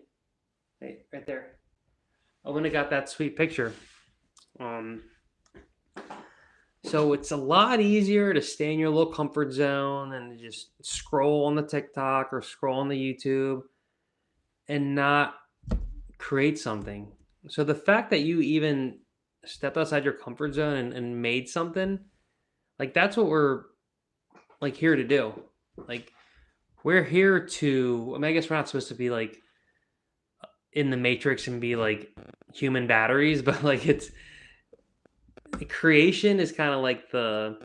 right there. I wouldn't have got that sweet picture. Um, so it's a lot easier to stay in your little comfort zone and just scroll on the TikTok or scroll on the YouTube and not create something. So the fact that you even stepped outside your comfort zone and made something, like that's what we're like here to do. Like we're here to, I mean, I guess we're not supposed to be like in the matrix and be like human batteries, but like it's creation is kind of like the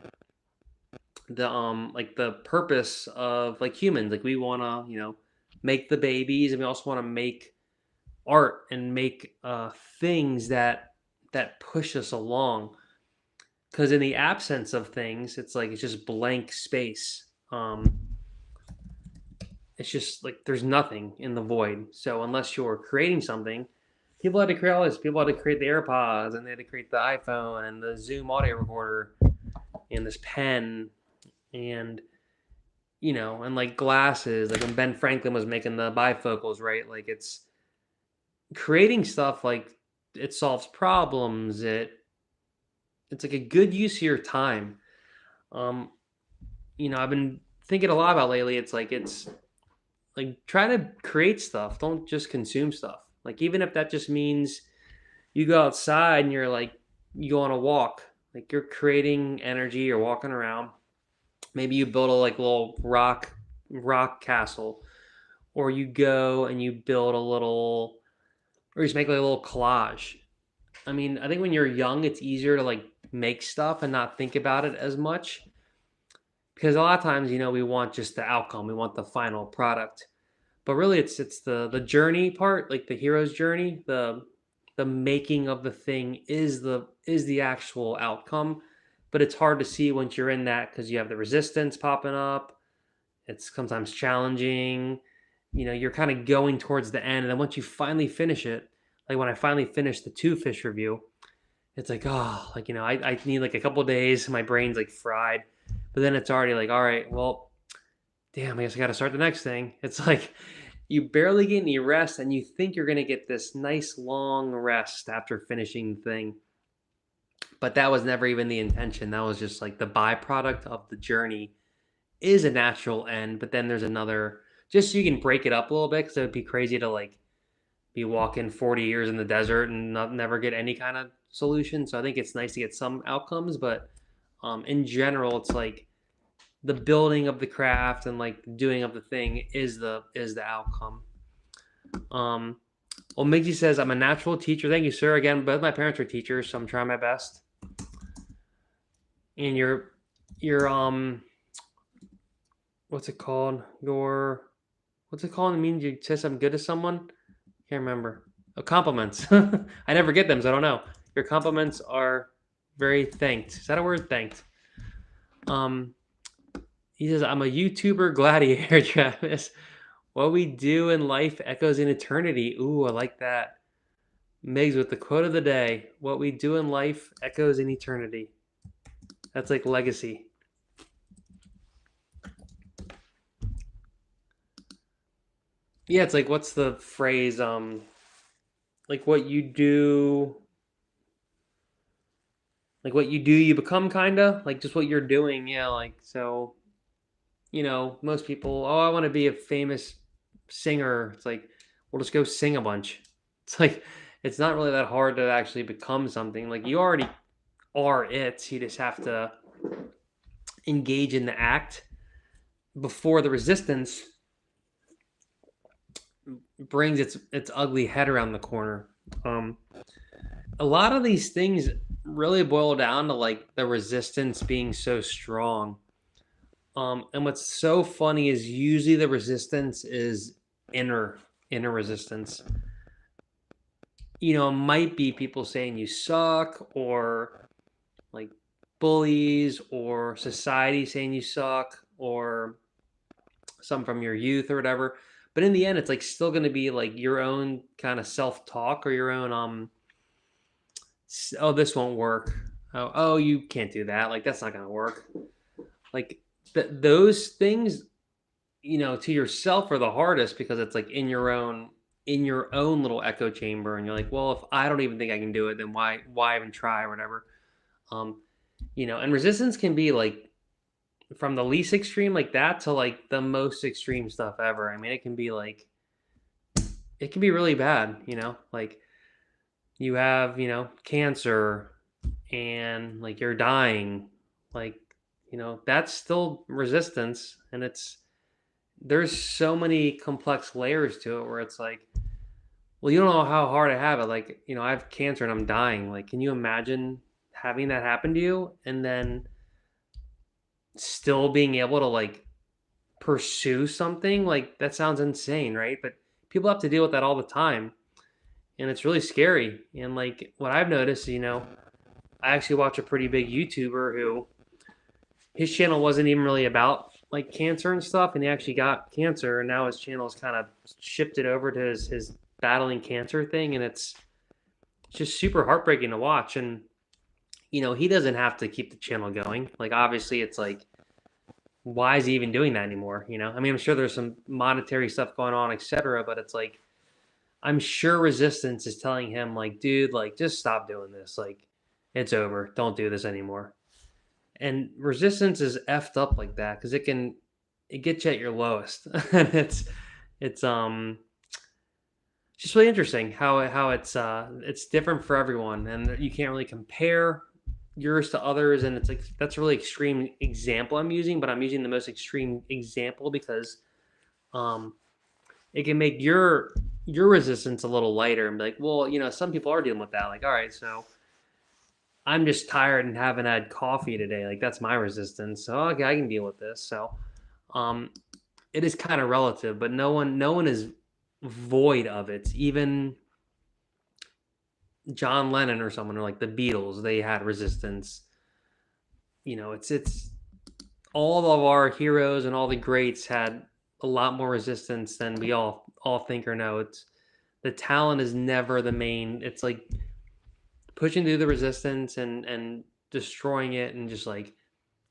like the purpose of like humans. Like we want to, make the babies, and we also want to make art and make things that push us along, because in the absence of things, it's like it's just blank space. It's just like there's nothing in the void. So unless you're creating something, people had to create all this. People had to create the AirPods, and they had to create the iPhone and the Zoom audio recorder and this pen, and and like glasses. Like when Ben Franklin was making the bifocals, right? Like it's creating stuff. Like it solves problems. It's like a good use of your time. Um, I've been thinking a lot about lately. It's like try to create stuff. Don't just consume stuff. Like even if that just means you go outside and you're like you go on a walk, like you're creating energy. You're walking around. Maybe you build a like little rock castle, or you go and you build a little, or you just make like a little collage. I mean, I think when you're young, it's easier to like make stuff and not think about it as much, because a lot of times, we want just the outcome, we want the final product, but really, it's the journey part, like the hero's journey, the making of the thing is the actual outcome, but it's hard to see once you're in that because you have the resistance popping up. It's sometimes challenging. You're kind of going towards the end, and then once you finally finish it, like when I finally finished the two fish review, it's like, oh, like I need like a couple of days. My brain's like fried, but then it's already like, all right, well, damn, I guess I got to start the next thing. It's like you barely get any rest, and you think you're gonna get this nice long rest after finishing the thing, but that was never even the intention. That was just like the byproduct of the journey is a natural end, but then there's another, just so you can break it up a little bit, because it would be crazy to like be walking 40 years in the desert and never get any kind of solution. So I think it's nice to get some outcomes, but in general, it's like the building of the craft and like the doing of the thing is the outcome. Um, well, Miggy says I'm a natural teacher. Thank you, sir. Again, both my parents are teachers, so I'm trying my best. And you're what's it called? What's it called? It means you say something good to someone. Can't remember. Oh, compliments. I never get them, so I don't know. Your compliments are very thanked. Is that a word? Thanked. Um, he says, I'm a YouTuber gladiator, Travis. What we do in life echoes in eternity. Ooh, I like that. Migs with the quote of the day. What we do in life echoes in eternity. That's like legacy. Yeah, it's like what's the phrase? Like what you do, you become, kinda like just what you're doing. Yeah, like so. Most people, oh, I want to be a famous singer. It's like, well, just go sing a bunch. It's like it's not really that hard to actually become something. Like you already are it. You just have to engage in the act before the resistance brings its ugly head around the corner. A lot of these things really boil down to like the resistance being so strong. And what's so funny is usually the resistance is inner inner resistance. It might be people saying you suck, or like bullies, or society saying you suck, or some from your youth or whatever. But in the end, it's like still going to be like your own kind of self talk, or your own oh, this won't work. Oh, you can't do that. Like that's not going to work. Like those things, to yourself are the hardest, because it's like in your own little echo chamber, and you're like, well, if I don't even think I can do it, then why even try, or whatever. um and resistance can be like from the least extreme like that to like the most extreme stuff ever. I mean, it can be really bad. Like you have cancer, and like you're dying, like that's still resistance. And there's so many complex layers to it, where it's like, well, you don't know how hard I have it. Like, I have cancer and I'm dying. Like, can you imagine having that happen to you, and then still being able to like pursue something? Like, that sounds insane, right? But people have to deal with that all the time, and it's really scary. And like what I've noticed, I actually watch a pretty big YouTuber who, his channel wasn't even really about like cancer and stuff, and he actually got cancer, and now his channel's kind of shifted over to his battling cancer thing, and it's just super heartbreaking to watch. And he doesn't have to keep the channel going. Like, obviously, it's like, why is he even doing that anymore? I mean, I'm sure there's some monetary stuff going on, etc., but it's like, I'm sure resistance is telling him, like, dude, like, just stop doing this. Like, it's over. Don't do this anymore. And resistance is effed up like that, because it gets you at your lowest. And it's just really interesting how it's different for everyone, and you can't really compare yours to others. And it's like, that's a really extreme example I'm using, but I'm using the most extreme example because um it can make your resistance a little lighter, and be like, well, some people are dealing with that. Like, all right, so I'm just tired and haven't had coffee today. Like, that's my resistance. So okay, I can deal with this. So um it is kind of relative, but no one is void of it. Even John Lennon or someone, or like the Beatles, they had resistance. It's all of our heroes and all the greats had a lot more resistance than we all think or know. It's the talent is never the main. It's like pushing through the resistance, and destroying it, and just like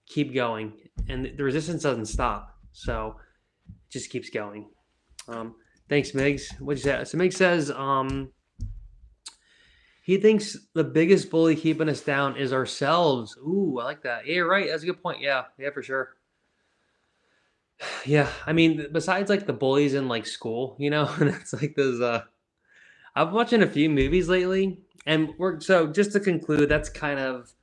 keep going. And the resistance doesn't stop, so it just keeps going. Um, Thanks, Migs. What you say? So Migs says he thinks the biggest bully keeping us down is ourselves. Ooh, I like that. Yeah, right. That's a good point. Yeah, yeah, for sure. Yeah, I mean, besides like the bullies in like school, and it's like those. I've watching a few movies lately, and so just to conclude, that's kind of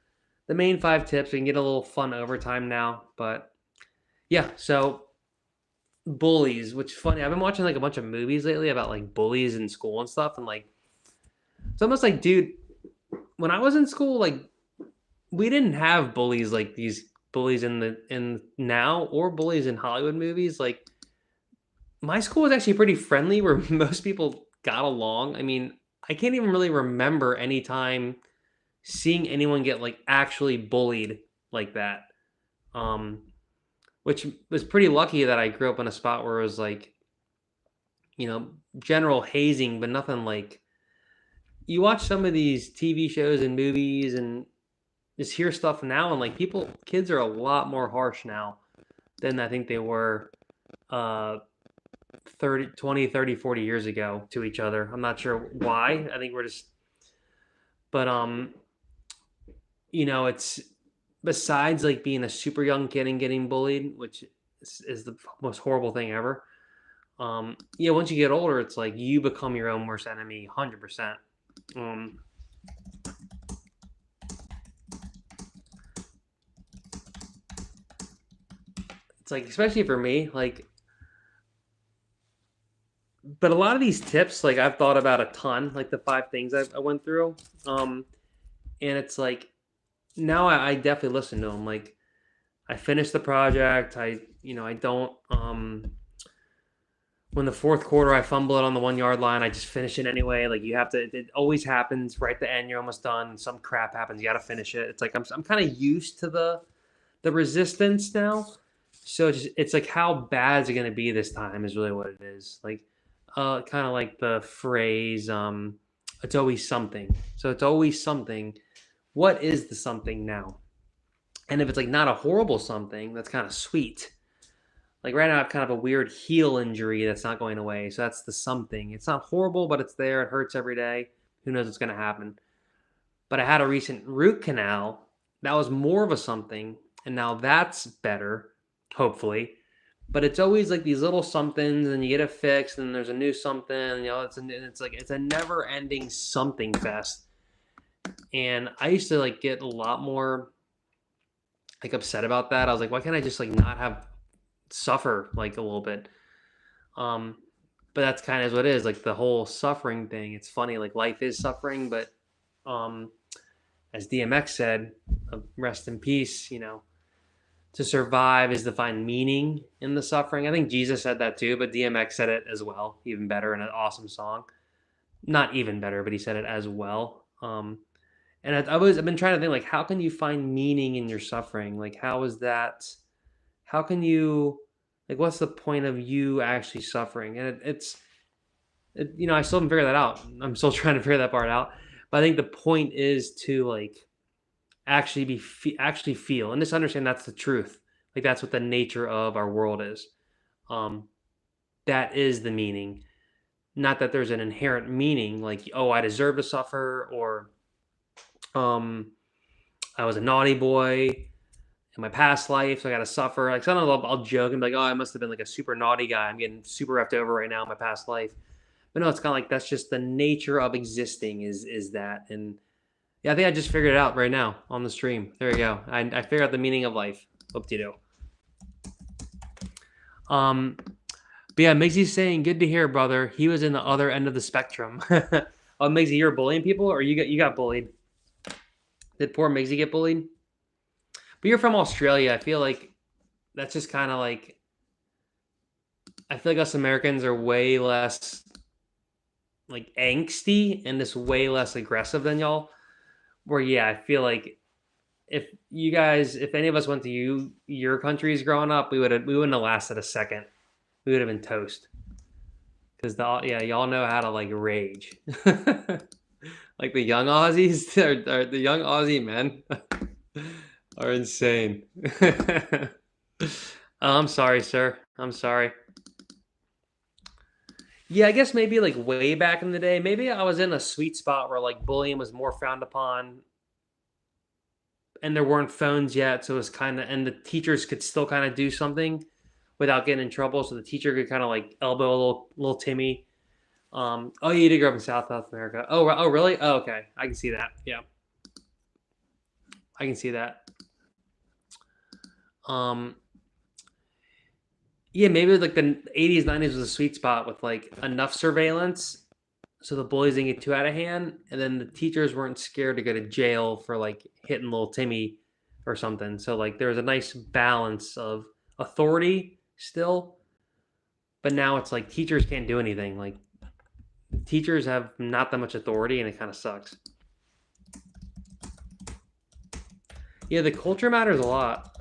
the main five tips. We can get a little fun overtime now, but yeah. So bullies, which is funny. I've been watching like a bunch of movies lately about like bullies in school and stuff, and like it's almost like, dude, when I was in school, like we didn't have bullies like these bullies in now, or bullies in Hollywood movies. Like, my school was actually pretty friendly, where most people got along. I mean, I can't even really remember any time seeing anyone get like actually bullied like that. Um, which was pretty lucky that I grew up in a spot where it was like, general hazing, but nothing like, you watch some of these TV shows and movies, and just hear stuff now, and like kids are a lot more harsh now than I think they were uh 30, 20, 30, 40 years ago to each other. I'm not sure why. I think we're just, but it's, besides like being a super young kid and getting bullied, which is the most horrible thing ever. Yeah, once you get older, it's like you become your own worst enemy, 100%. Um, it's like, especially for me, like, but a lot of these tips, like, I've thought about a ton, like the five things I went through. Um, And it's like now I definitely listen to them. Like I finished the project. I don't when the fourth quarter I fumble it on the 1 yard line, I just finish it anyway. Like you have to, it always happens right at the end. You're almost done. Some crap happens. You got to finish it. It's like I'm kind of used to the resistance now. So it's like how bad is it going to be this time is really what it is. Like kind of like the phrase it's always something. So it's always something. What is the something now? And if it's like not a horrible something, that's kind of sweet. Like right now, I have kind of a weird heel injury that's not going away. So that's the something. It's not horrible, but it's there. It hurts every day. Who knows what's going to happen? But I had a recent root canal. That was more of a something. And now that's better, hopefully. But it's always like these little somethings, and you get it fixed, and there's a new something. It's a never-ending something fest. And I used to like get a lot more like upset about that. I was like, why can't I just like not have suffer like a little bit? But that's kind of what it is, like the whole suffering thing. It's funny, like life is suffering, but um, as DMX said, rest in peace. To survive is to find meaning in the suffering. I think Jesus said that too, but DMX said it as well, even better in an awesome song. Not even better, but he said it as well. And I've been trying to think like, how can you find meaning in your suffering? Like, how is that? How can you like? What's the point of you actually suffering? And I still haven't figured that out. I'm still trying to figure that part out. But I think the point is to like actually feel and just understand that's the truth. Like that's what the nature of our world is. Um, that is the meaning. Not that there's an inherent meaning like, oh, I deserve to suffer, or um I was a naughty boy in my past life, so I got to suffer. Like sometimes I'll joke and be like, "Oh, I must have been like a super naughty guy. I'm getting super roughed over right now in my past life." But no, it's kind of like that's just the nature of existing. Is that? And yeah, I think I just figured it out right now on the stream. There you go. I figured out the meaning of life. Hope you do. But yeah, Migsy's saying, "Good to hear, brother." He was in the other end of the spectrum. Oh, Migsy, you're bullying people, or you got bullied? Did poor Migsy get bullied? But you're from Australia. I feel like that's just kind of like I feel like us Americans are way less like angsty and just way less aggressive than y'all. Where yeah, I feel like if any of us went to your countries growing up, we wouldn't have lasted a second. We would have been toast because y'all know how to like rage. Like the young Aussies or the young Aussie men are insane. I'm sorry, sir. I'm sorry. Yeah, I guess maybe like way back in the day, maybe I was in a sweet spot where like bullying was more frowned upon and there weren't phones yet, so it was kind of and the teachers could still kind of do something without getting in trouble, so the teacher could kind of like elbow a little Timmy. Oh, you did grow up in South America. Oh, really? Oh, okay, I can see that. Yeah, I can see that. Um, yeah, maybe like the 80s, 90s was a sweet spot with like enough surveillance so the bullies didn't get too out of hand, and then the teachers weren't scared to go to jail for like hitting little Timmy or something. So like there was a nice balance of authority still, but now it's like teachers can't do anything. Like teachers have not that much authority, and it kind of sucks. Yeah, the culture matters a lot.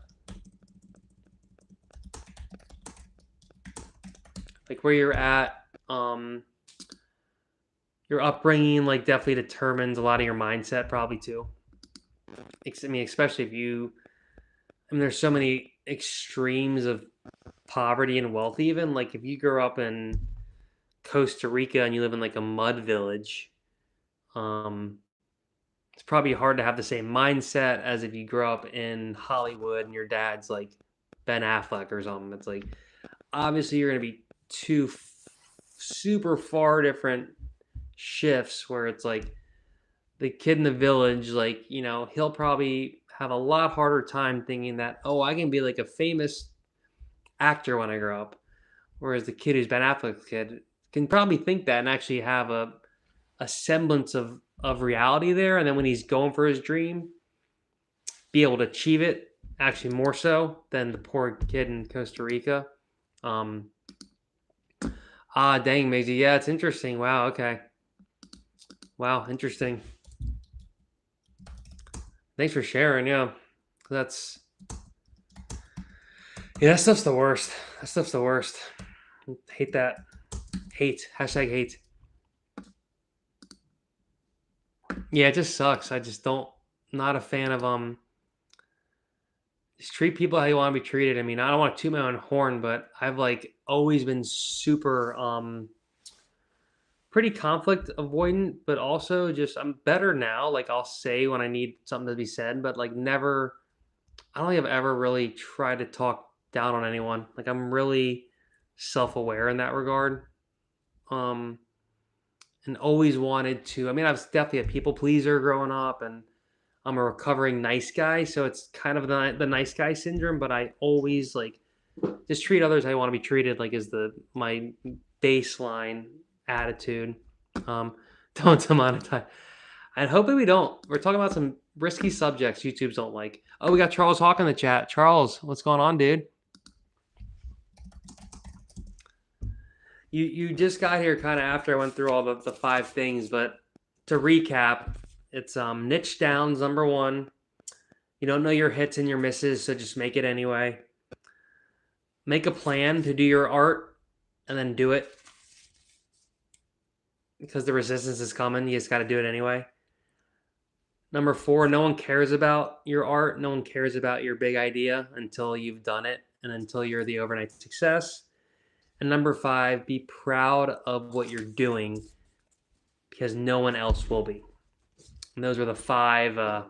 Like where you're at, your upbringing like definitely determines a lot of your mindset probably too. I mean, especially if you I mean, there's so many extremes of poverty and wealth. Even like if you grow up in Costa Rica and you live in like a mud village, um, it's probably hard to have the same mindset as if you grow up in Hollywood and your dad's like Ben Affleck or something. It's like obviously you're gonna be two super far different shifts where it's like the kid in the village, like, he'll probably have a lot harder time thinking that, oh, I can be like a famous actor when I grow up. Whereas the kid who's Ben Affleck's kid can probably think that and actually have a semblance of of reality there, and then when he's going for his dream, be able to achieve it actually more so than the poor kid in Costa Rica. Um, dang, Maisie. Yeah, it's interesting. Wow. Okay. Wow. Interesting. Thanks for sharing. Yeah, that's that stuff's the worst. That stuff's the worst. Hate that. Hate. Hashtag hate. Yeah, it just sucks. I just don't. Not a fan of just treat people how you want to be treated. I mean, I don't want to toot my own horn, but I've like always been super pretty conflict avoidant, but also just I'm better now. Like I'll say when I need something to be said, but like never I don't think I've ever really tried to talk down on anyone. Like I'm really self-aware in that regard. Um and always wanted to. I mean, I was definitely a people pleaser growing up, and I'm a recovering nice guy, so it's kind of the nice guy syndrome. But I always like just treat others how I want to be treated. Like is the my baseline attitude. Um, don't demonetize. And hopefully we don't. We're talking about some risky subjects YouTube's don't like. Oh, we got Charles Hawk in the chat. Charles, what's going on, dude? You just got here kind of after I went through all the 5 things, but to recap, it's niche downs number one. You don't know your hits and your misses, so just make it anyway. Make a plan to do your art and then do it because the resistance is coming. You just got to do it anyway. Number 4, no one cares about your art. No one cares about your big idea until you've done it and until you're the overnight success. And number 5, be proud of what you're doing because no one else will be. And those were the 5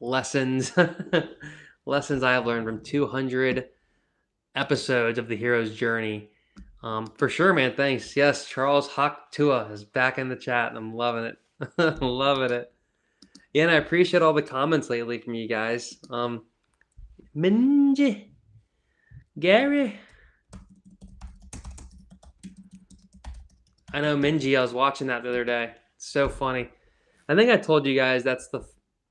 lessons lessons I have learned from 200 episodes of the hero's journey. For sure, man. Thanks. Yes, Charles Haktua is back in the chat, and I'm loving it. Loving it. Yeah, and I appreciate all the comments lately from you guys. Minji, Gary. I know Minji. I was watching that the other day. It's so funny. I think I told you guys that's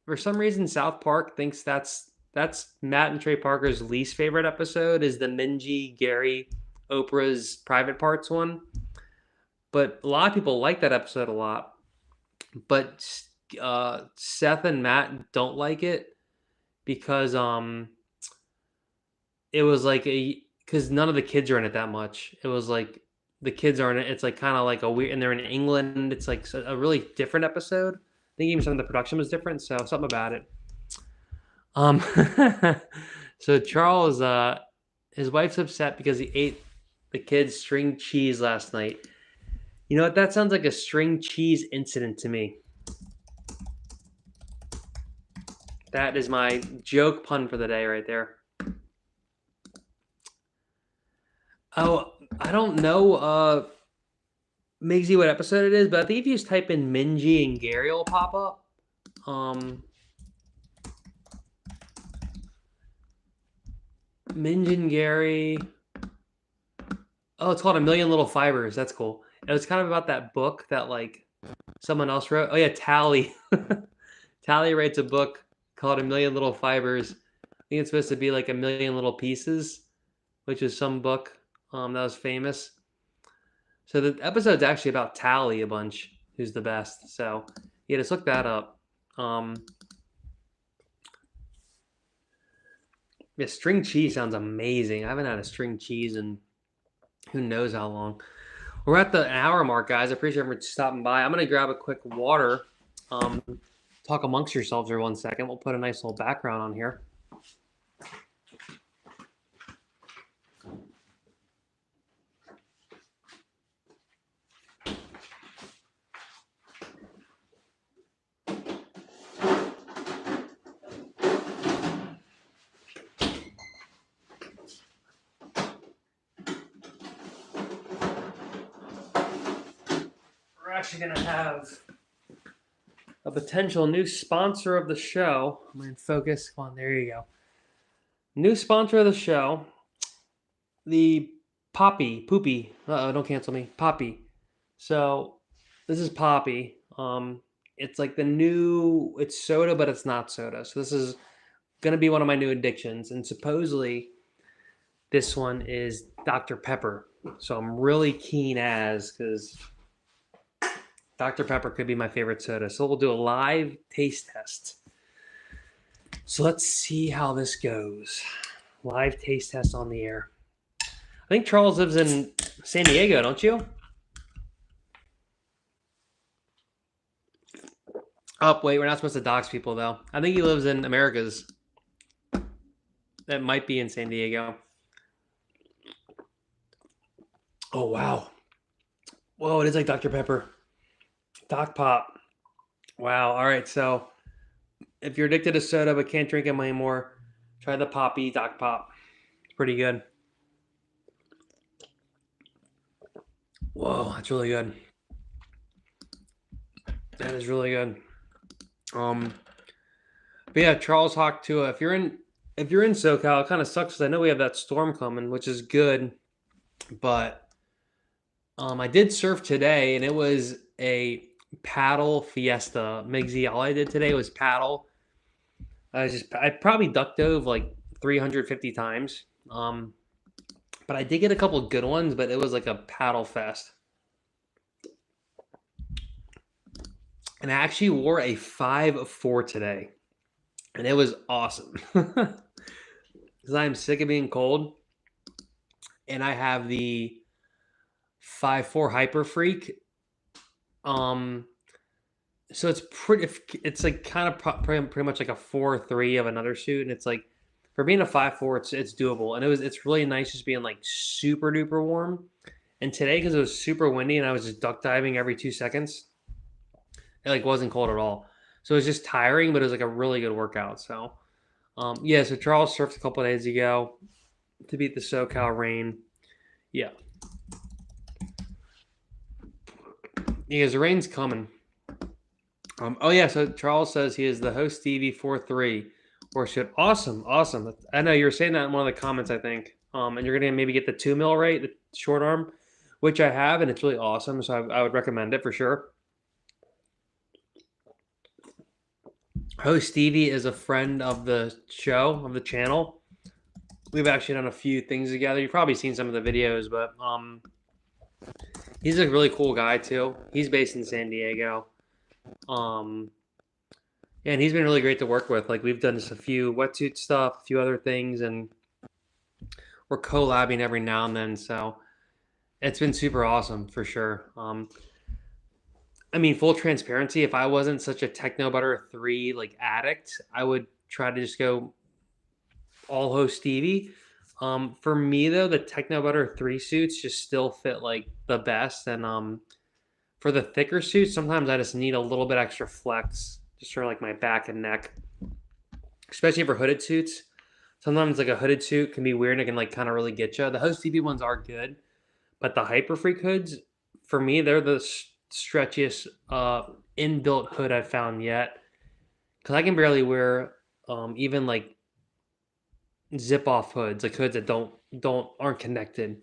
for some reason South Park thinks that's Matt and Trey Parker's least favorite episode is the Minji, Gary, Oprah's private parts one. But a lot of people like that episode a lot. But Seth and Matt don't like it because it was like because none of the kids are in it that much. It was like the kids are in it. It's like kind of like a weird, and they're in England. It's like a really different episode. I think even some of the production was different, so something about it. So Charles, his wife's upset because he ate the kids' string cheese last night. You know what? That sounds like a string cheese incident to me. That is my joke pun for the day right there. Oh, I don't know, Migsy, what episode it is, but I think if you just type in Minji and Gary, it'll pop up. Minji and Gary. Oh, it's called A Million Little Fibers. That's cool. It was kind of about that book that like someone else wrote. Oh yeah, Tally. Tally writes a book called A Million Little Fibers. I think it's supposed to be like A Million Little Pieces, which is some book that was famous. So the episode's actually about Tally a bunch, who's the best. So yeah, just look that up. Yeah, string cheese sounds amazing. I haven't had a string cheese in who knows how long. We're at the hour mark, guys. I appreciate everyone stopping by. I'm gonna grab a quick water. Talk amongst yourselves for 1 second. We'll put a nice little background on here. We're actually gonna have a potential new sponsor of the show. I'm in focus. Come on, there you go. New sponsor of the show, the Poppy. Don't cancel me. Poppy. So this is Poppy. It's like the new, it's soda, but it's not soda. So this is gonna be one of my new addictions, and supposedly this one is Dr. Pepper. So I'm really keen as because Dr. Pepper could be my favorite soda. So we'll do a live taste test. So let's see how this goes. Live taste test on the air. I think Charles lives in San Diego, don't you? Oh, wait, we're not supposed to dox people, though. I think he lives in Americas. That might be in San Diego. Oh, wow. Whoa, it is like Dr. Pepper. Doc Pop. Wow. All right. So if you're addicted to soda but can't drink them anymore, try the Poppy Doc Pop. It's pretty good. Whoa, that's really good. That is really good. But yeah, Charles Hawk too. If you're in SoCal, it kind of sucks because I know we have that storm coming, which is good. But I did surf today, and it was a paddle fiesta. Migsy, all I did today was paddle. I probably duck dove like 350 times. But I did get a couple good ones, but it was like a paddle fest. And I actually wore a 5'4" today, and it was awesome because I'm sick of being cold, and I have the 5'4" Hyper Freak. Um, so it's pretty. It's like kind of pretty much like a 4'3" of another suit, and it's like for being a 5'4", it's doable, and it's really nice just being like super duper warm. And today, because it was super windy and I was just duck diving every 2 seconds, it like wasn't cold at all. So it was just tiring, but it was like a really good workout. So yeah, so Charles surfed a couple of days ago to beat the SoCal rain. Yeah. Because the rain's coming. Oh yeah, so Charles says he is the host Stevie 4-3 worship. Awesome, awesome. I know you were saying that in one of the comments, I think. And you're gonna maybe get the 2 mil rate, the short arm, which I have, and it's really awesome. So I would recommend it for sure. Host Stevie is a friend of the show, of the channel. We've actually done a few things together. You've probably seen some of the videos, but he's a really cool guy too. He's based in San Diego. And he's been really great to work with. Like we've done just a few wetsuit stuff, a few other things, and we're collabing every now and then. So it's been super awesome for sure. I mean, full transparency, if I wasn't such a Techno Butter 3 like addict, I would try to just go all host Stevie. For me though, the Techno Butter 3 suits just still fit like the best. And for the thicker suits, sometimes I just need a little bit extra flex just for like my back and neck, especially for hooded suits. Sometimes like a hooded suit can be weird and it can like kind of really get you. The host Stevie ones are good, but the Hyper Freak hoods, for me, they're the stretchiest inbuilt hood I've found yet. Because I can barely wear even like zip off hoods, like hoods that aren't connected.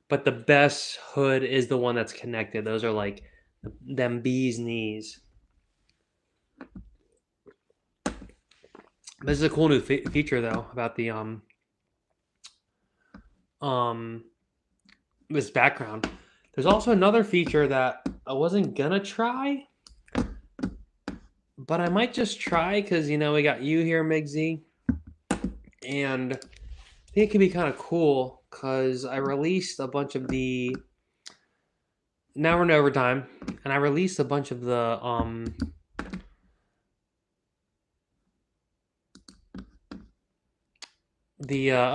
But the best hood is the one that's connected. Those are like them bees knees. This is a cool new feature though about the um this background. There's also another feature that I wasn't gonna try, but I might just try because we got you here, Migsy, and I think it could be kind of cool because I released a bunch of the. Now we're in overtime, and I released a bunch of the oh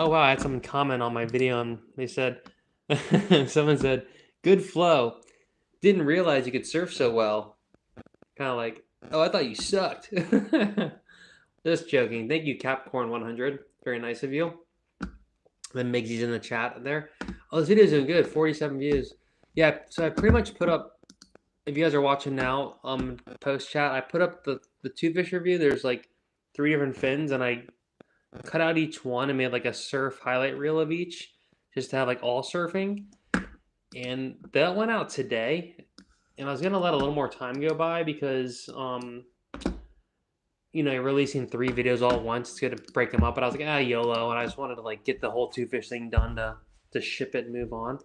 wow, I had someone comment on my video and they said someone said good flow. Didn't realize you could surf so well. Kind of like, oh, I thought you sucked. Just joking. Thank you, Capcorn100. Very nice of you. Then Migsy's in the chat there. Oh, this video's doing good. 47 views. Yeah, so I pretty much put up, if you guys are watching now, post chat, I put up the two fish review. There's like 3 different fins, and I cut out each one and made like a surf highlight reel of each, just to have like all surfing. And that went out today. and I was gonna let a little more time go by because you know, you're releasing 3 videos all at once. It's gonna break them up, but I was like, YOLO, and I just wanted to like get the whole two fish thing done to ship it and move on.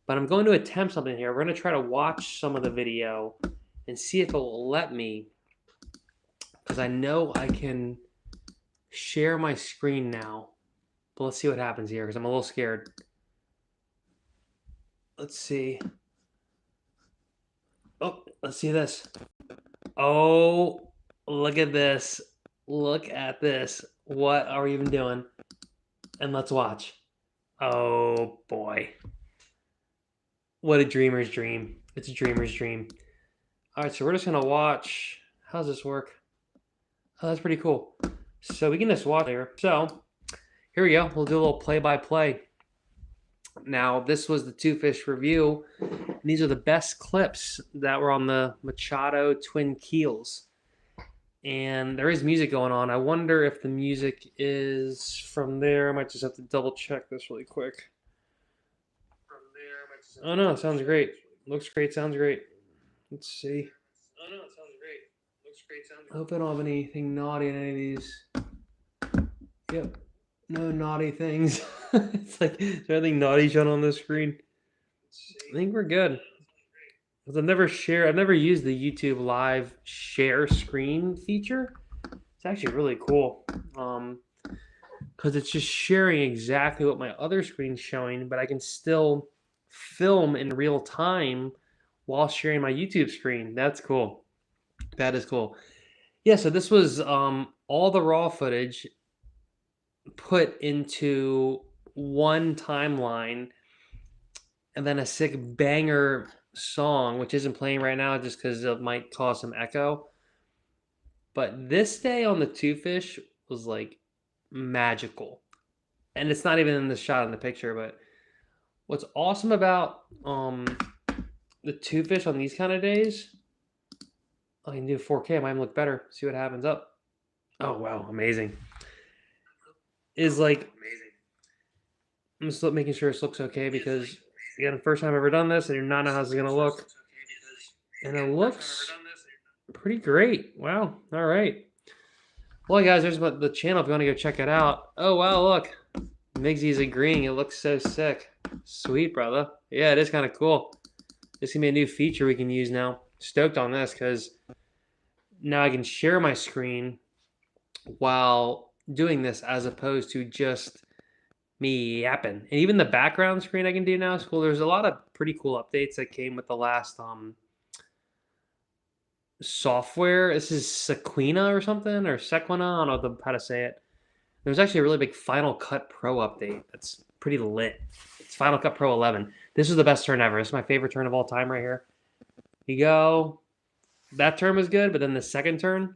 But I'm going to attempt something here. We're gonna try to watch some of the video and see if it will let me, because I know I can share my screen now. But let's see what happens here because I'm a little scared. Let's see. Oh, let's see this. Oh, look at this. Look at this. What are we even doing? And let's watch. Oh boy. What a dreamer's dream. It's a dreamer's dream. All right, so we're just going to watch. How does this work? Oh, that's pretty cool. So we can just watch here. So here we go. We'll do a little play-by-play. Now, this was the Two Fish review. And these are the best clips that were on the Machado twin keels. And there is music going on. I wonder if the music is from there. I might just have to double check this really quick. Oh no, it sounds great. Looks great, sounds great. Let's see. Oh no, it sounds great. Looks great, sounds great. I hope I don't have anything naughty in any of these. Yep. No naughty things. It's like, is there anything naughty shown on the screen? I think we're good. Because I've never used the YouTube live share screen feature. It's actually really cool. Because it's just sharing exactly what my other screen's showing, but I can still film in real time while sharing my YouTube screen. That's cool. That is cool. Yeah, so this was all the raw footage put into one timeline and then a sick banger song, which isn't playing right now just because it might cause some echo. But this day on the Two Fish was like magical. And it's not even in the shot in the picture, but what's awesome about the Two Fish on these kind of days, I can do 4K. I might even look better. See what happens up. Oh wow, amazing. Is like I'm just making sure this looks okay because again, the first time I've ever done this, I do not know how this is gonna look. And it looks pretty great. Wow. All right. Well, guys, there's the channel if you want to go check it out. Oh wow, look. Migsy's agreeing. It looks so sick. Sweet, brother. Yeah, it is kind of cool. This is gonna be a new feature we can use now. Stoked on this because now I can share my screen while doing this as opposed to just me yapping. And even the background screen I can do now is cool. There's a lot of pretty cool updates that came with the last software. This is Sequina or something, or Sequina. I don't know how to say it. There's actually a really big Final Cut Pro update that's pretty lit. It's Final Cut Pro 11. This is the best turn ever. This is my favorite turn of all time right here. You go. That turn was good, but then the second turn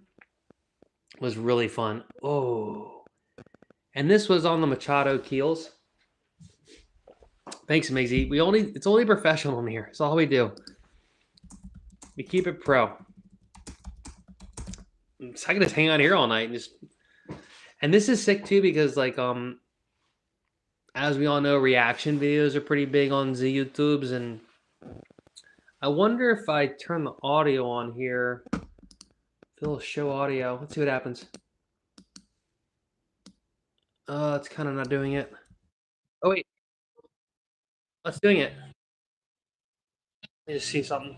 was really fun. Oh. And this was on the Machado keels. Thanks, Migsy. It's only professional in here. That's all we do. We keep it pro. So I can just hang out here all night and just. And this is sick too because like as we all know, reaction videos are pretty big on the YouTubes, and I wonder if I turn the audio on here. It'll show audio. Let's see what happens. It's kind of not doing it. Oh wait, it's doing it. Let me just see something.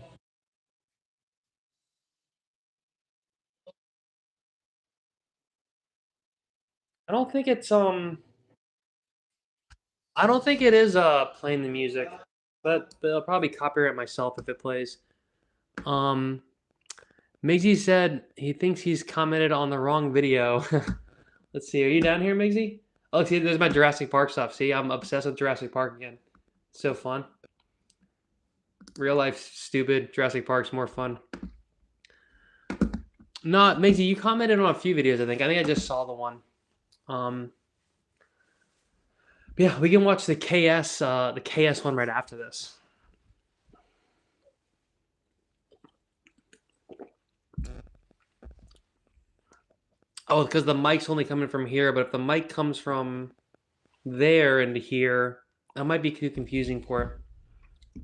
I don't think it's I don't think it is playing the music, but I'll probably copyright myself if it plays. Um, Migsy said he thinks he's commented on the wrong video. Let's see. Are you down here, Migsy? Oh, see, there's my Jurassic Park stuff. See, I'm obsessed with Jurassic Park again. So fun. Real life stupid. Jurassic Park's more fun. No, Migsy, you commented on a few videos. I think I just saw the one. Yeah, we can watch the KS one right after this. Oh, because the mic's only coming from here, but if the mic comes from there into here, that might be too confusing for it.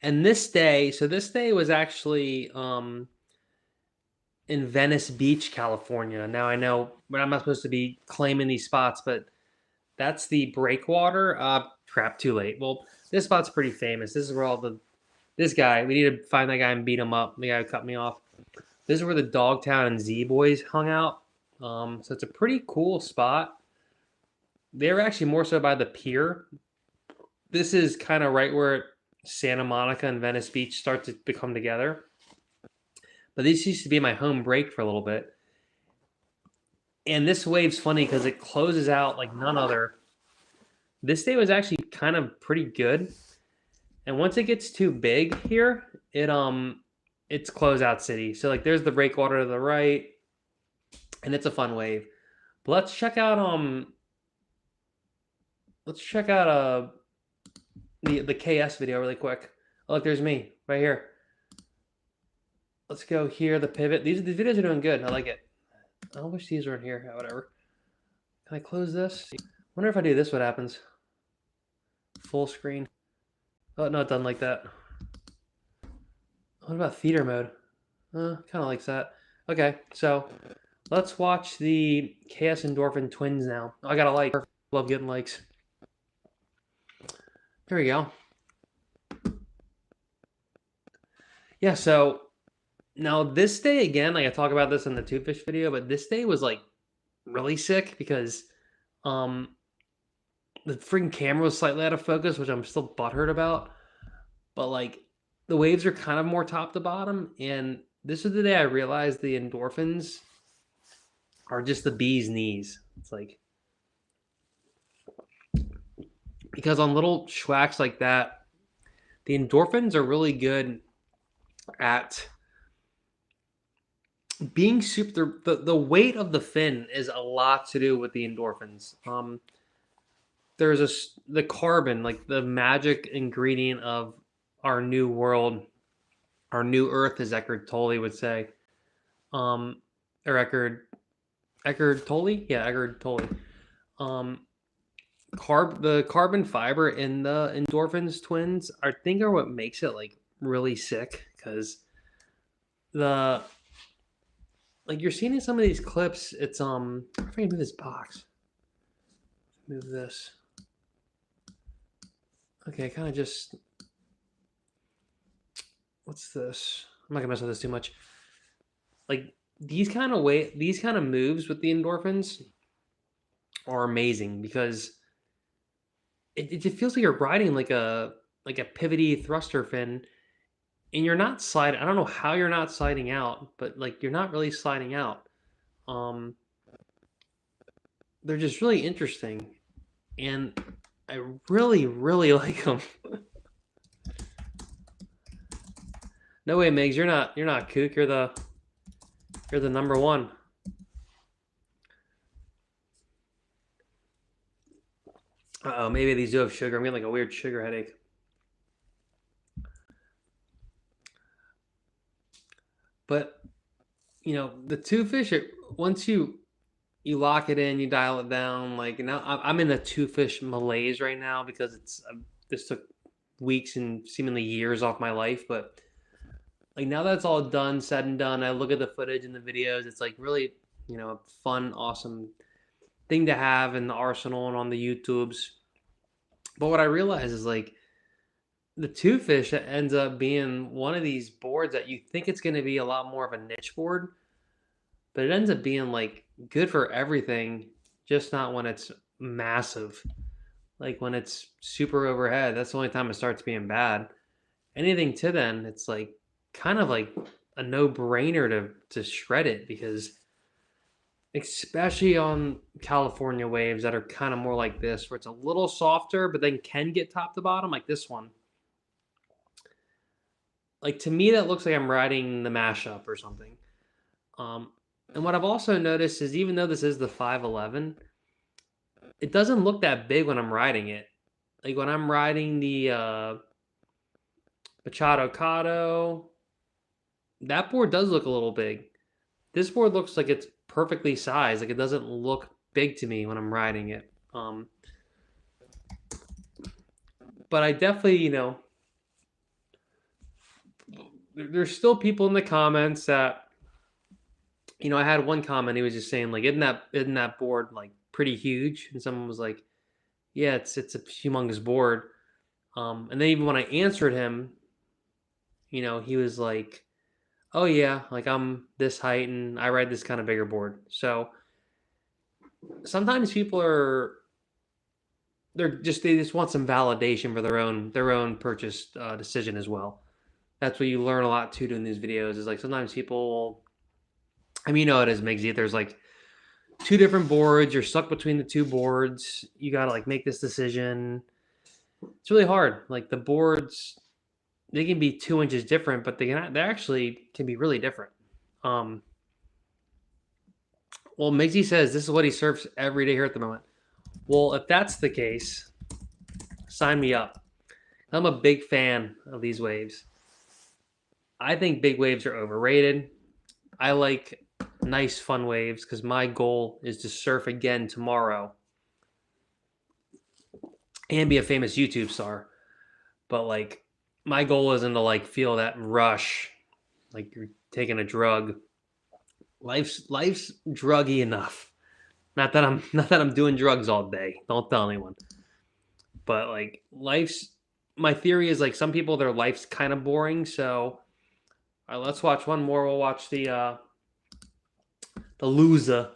And this day, so this day was actually in Venice Beach, California. Now I know I'm not supposed to be claiming these spots, but that's the breakwater. Crap, too late. Well, this spot's pretty famous. This is where all the this guy. We need to find that guy and beat him up. The guy who cut me off. This is where the Dogtown and Z Boys hung out. So it's a pretty cool spot. They were actually more so by the pier. This is kind of right where Santa Monica and Venice Beach start to become together. But this used to be my home break for a little bit. And this wave's funny because it closes out like none other. This day was actually kind of pretty good. And once it gets too big here, it's closeout city. So like there's the breakwater to the right, and it's a fun wave. But let's check out the KS video really quick. Oh, look, there's me right here. Let's go here, the pivot. These videos are doing good. I like it. I wish these were in here. Whatever. Can I close this? Wonder if I do this, what happens? Full screen. Oh, no, it doesn't like that. What about theater mode? Kind of likes that. Okay, so let's watch the KS Endorphin Twins now. Oh, I got a like. Love getting likes. There we go. Yeah, so now this day again, like I talk about this in the Two Fish video, but this day was like really sick because the freaking camera was slightly out of focus, which I'm still butthurt about. But like the waves are kind of more top to bottom, and this is the day I realized the endorphins are just the bee's knees. It's like because on little schwacks like that, the endorphins are really good at being super. The weight of the fin is a lot to do with the endorphins. There's the carbon, like the magic ingredient of our new world, our new Earth, as Eckhart Tolle would say, or Eckhart Tolle, yeah, Eckhart Tolle. The carbon fiber in the endorphins twins, I think, are what makes it like really sick because the like you're seeing in some of these clips, it's if I can move this box, move this. Okay, kind of just what's this? I'm not gonna mess with this too much. Like these kind of moves with the endorphins are amazing because it just feels like you're riding like a pivoty thruster fin, and you're not sliding. I don't know how you're not sliding out, but like you're not really sliding out. They're just really interesting, and I really like them. No way, Migs. You're not kook. You're the number one. Uh-oh, maybe these do have sugar. I'm getting like a weird sugar headache. But the two fish. Once you lock it in, you dial it down. Like now, I'm in the two fish malaise right now because this took weeks and seemingly years off my life. But like now that it's all done, said and done, I look at the footage and the videos. It's like really, a fun, awesome thing to have in the arsenal and on the YouTubes. But what I realize is like the two fish ends up being one of these boards that you think it's going to be a lot more of a niche board, but it ends up being like good for everything, just not when it's massive. Like when it's super overhead, that's the only time it starts being bad. Anything to then, it's like kind of like a no-brainer to shred it because especially on California waves that are kind of more like this, where it's a little softer, but then can get top to bottom, like this one. Like to me, that looks like I'm riding the mashup or something. And what I've also noticed is even though this is the 511, it doesn't look that big when I'm riding it. Like when I'm riding the Machado Cado, that board does look a little big. This board looks like it's perfectly sized. Like it doesn't look big to me when I'm riding it. But I definitely, there's still people in the comments that, I had one comment. He was just saying like, isn't that board like pretty huge? And someone was like, yeah, it's a humongous board. And then even when I answered him, he was like, oh yeah, like I'm this height and I ride this kind of bigger board. So sometimes people they just want some validation for their own purchase decision as well. That's what you learn a lot too doing these videos is like sometimes people, I mean, it is Migsy. There's like two different boards. You're stuck between the two boards. You got to like make this decision. It's really hard. Like the boards, they can be 2 inches different, but they actually can be really different. Um, well, Migsy says this is what he surfs every day here at the moment. Well, if that's the case, sign me up. I'm a big fan of these waves. I think big waves are overrated. I like nice, fun waves because my goal is to surf again tomorrow and be a famous YouTube star. But like, my goal isn't to like feel that rush, like you're taking a drug. Life's druggy enough. Not that I'm doing drugs all day. Don't tell anyone. But like life's my theory is like some people their life's kind of boring. So let's watch one more. We'll watch the loser,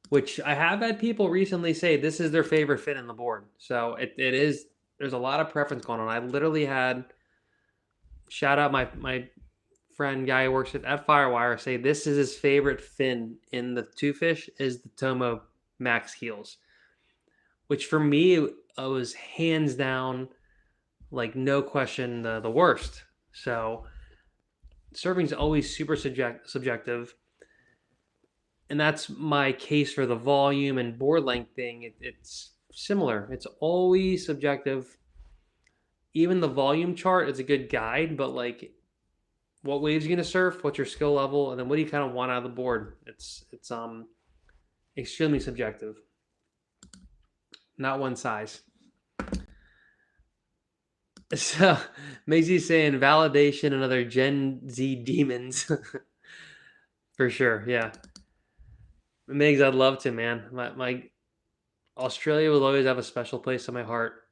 which I have had people recently say this is their favorite fit in the board. So it is. There's a lot of preference going on. I literally had shout out my friend guy who works at Firewire say this is his favorite fin in the two fish is the Tomo Max Heels, which for me was hands down like no question the worst. So serving's always super subjective, and that's my case for the volume and board length thing. It's similar. It's always subjective. Even the volume chart is a good guide, but like what waves are you gonna surf, what's your skill level, and then what do you kind of want out of the board? It's extremely subjective. Not one size. So Maisie saying validation and other Gen Z demons. For sure, yeah. Migs, I'd love to, man. My Australia will always have a special place in my heart,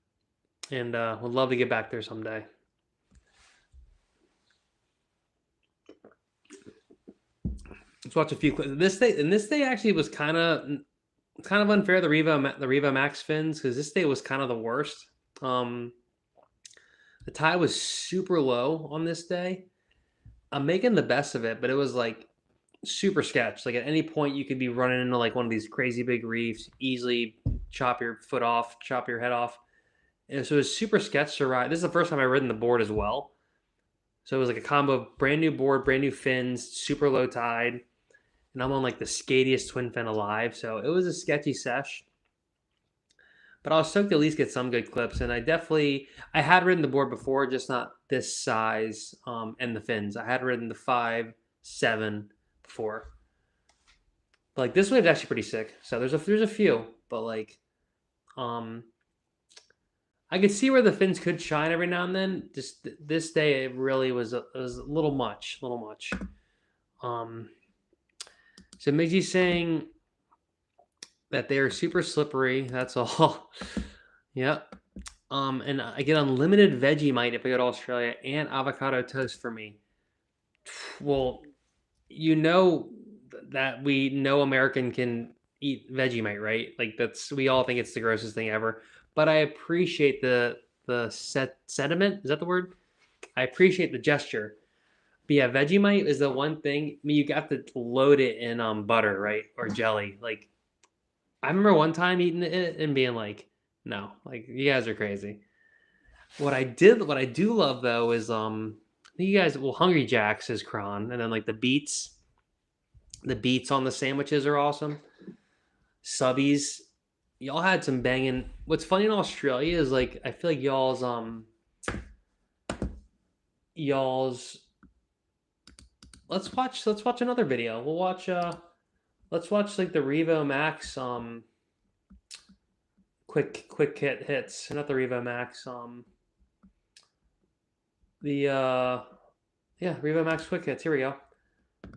and would love to get back there someday. Let's watch a few clips. This day actually was kind of unfair. The Riva Max fins because this day was kind of the worst. Um, the tide was super low on this day. I'm making the best of it, but it was like super sketch. Like at any point you could be running into like one of these crazy big reefs, easily chop your foot off, chop your head off. And so it was super sketch to ride. This is the first time I've ridden the board as well. So it was like a combo of brand new board, brand new fins, super low tide. And I'm on like the skatiest twin fin alive. So it was a sketchy sesh. But I was stoked to at least get some good clips. And I had ridden the board before, just not this size and the fins. I had ridden the 5.7 before. But like this wave's actually pretty sick. So there's a few, but like I could see where the fins could shine every now and then. Just this day, it really was a little much, Um, so Miggy's saying that they are super slippery. That's all. Yep. And I get unlimited Vegemite if I go to Australia and avocado toast for me. Well, you know that we know American can eat Vegemite, right? Like we all think it's the grossest thing ever. But I appreciate the sentiment. Is that the word? I appreciate the gesture. But yeah, Vegemite is the one thing. I mean, you got to load it in butter, right, or jelly. Like I remember one time eating it and being like, "No, like you guys are crazy." What I do love though is you guys, well, Hungry Jack's is cron, and then like the beets on the sandwiches are awesome. Subbies, y'all had some banging. What's funny in Australia is like I feel like y'all's. Let's watch another video. Let's watch like the Revo Max quick hits, not the Revo Max the Yeah, Revo Max Quick Hits. Here we go.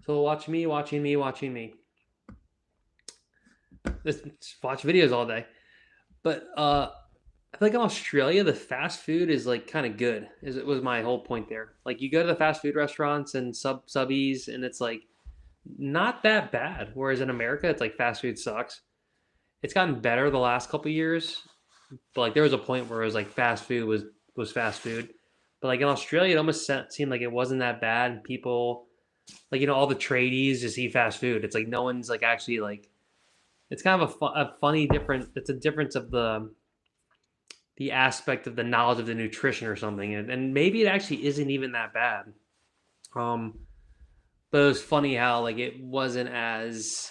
So watch me, watching me, watching me. Just watch videos all day. But I feel like in Australia, the fast food is like kind of good. Is it was my whole point there. Like you go to the fast food restaurants and subbies, and it's like not that bad. Whereas in America, it's like fast food sucks. It's gotten better the last couple years, but like there was a point where it was like fast food was fast food. But like in Australia, it almost seemed like it wasn't that bad. And people like all the tradies just eat fast food. It's like no one's like actually like it's kind of a funny different. It's a difference of the aspect of the knowledge of the nutrition or something, and maybe it actually isn't even that bad. Um, but it was funny how like it wasn't as,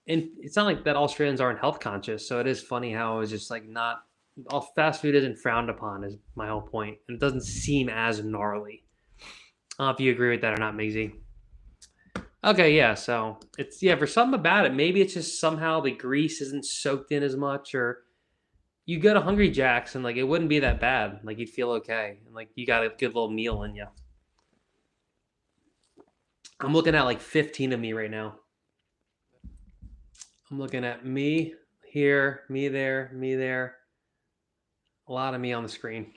and it's not like that Australians aren't health conscious. So it is funny how it was just like not all fast food isn't frowned upon is my whole point, and it doesn't seem as gnarly. I don't know if you agree with that or not, Migsy. Okay, yeah. So it's for something about it. Maybe it's just somehow the grease isn't soaked in as much, or you go to Hungry Jack's and like it wouldn't be that bad. Like you'd feel okay, and like you got a good little meal in you. I'm looking at like 15 of me right now. I'm looking at me here, me there, me there. A lot of me on the screen.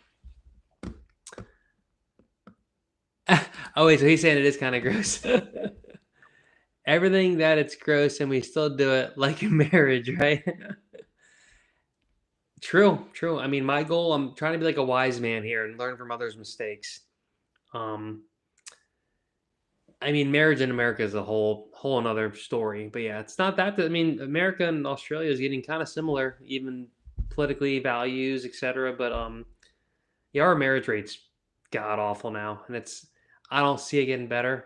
Oh wait, so he's saying it is kind of gross. Everything that it's gross, and we still do it like in marriage, right? True, true. I mean, my goal, I'm trying to be like a wise man here and learn from others' mistakes. Um, I mean, marriage in America is a whole another story. But yeah, it's not that. I mean, America and Australia is getting kind of similar, even politically, values, etc. But yeah, our marriage rate's god awful now, and I don't see it getting better.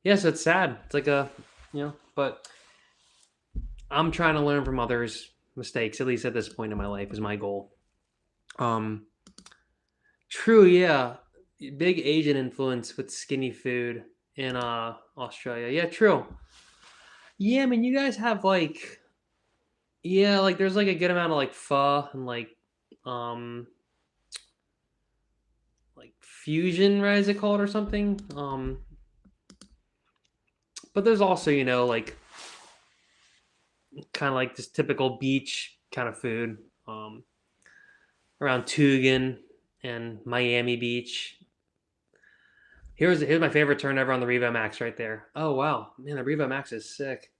Yeah, so it's sad. It's like but I'm trying to learn from others' mistakes. At least at this point in my life, is my goal. Um, True, yeah. Big Asian influence with skinny food in Australia. Yeah, true. Yeah, I mean you guys have like there's like a good amount of like pho and um like fusion, right, is it called or something? But there's also, like kind of like this typical beach kind of food. Around Tugan and Miami Beach. Here's my favorite turn ever on the Revo Max right there. Oh wow, man, the Revo Max is sick.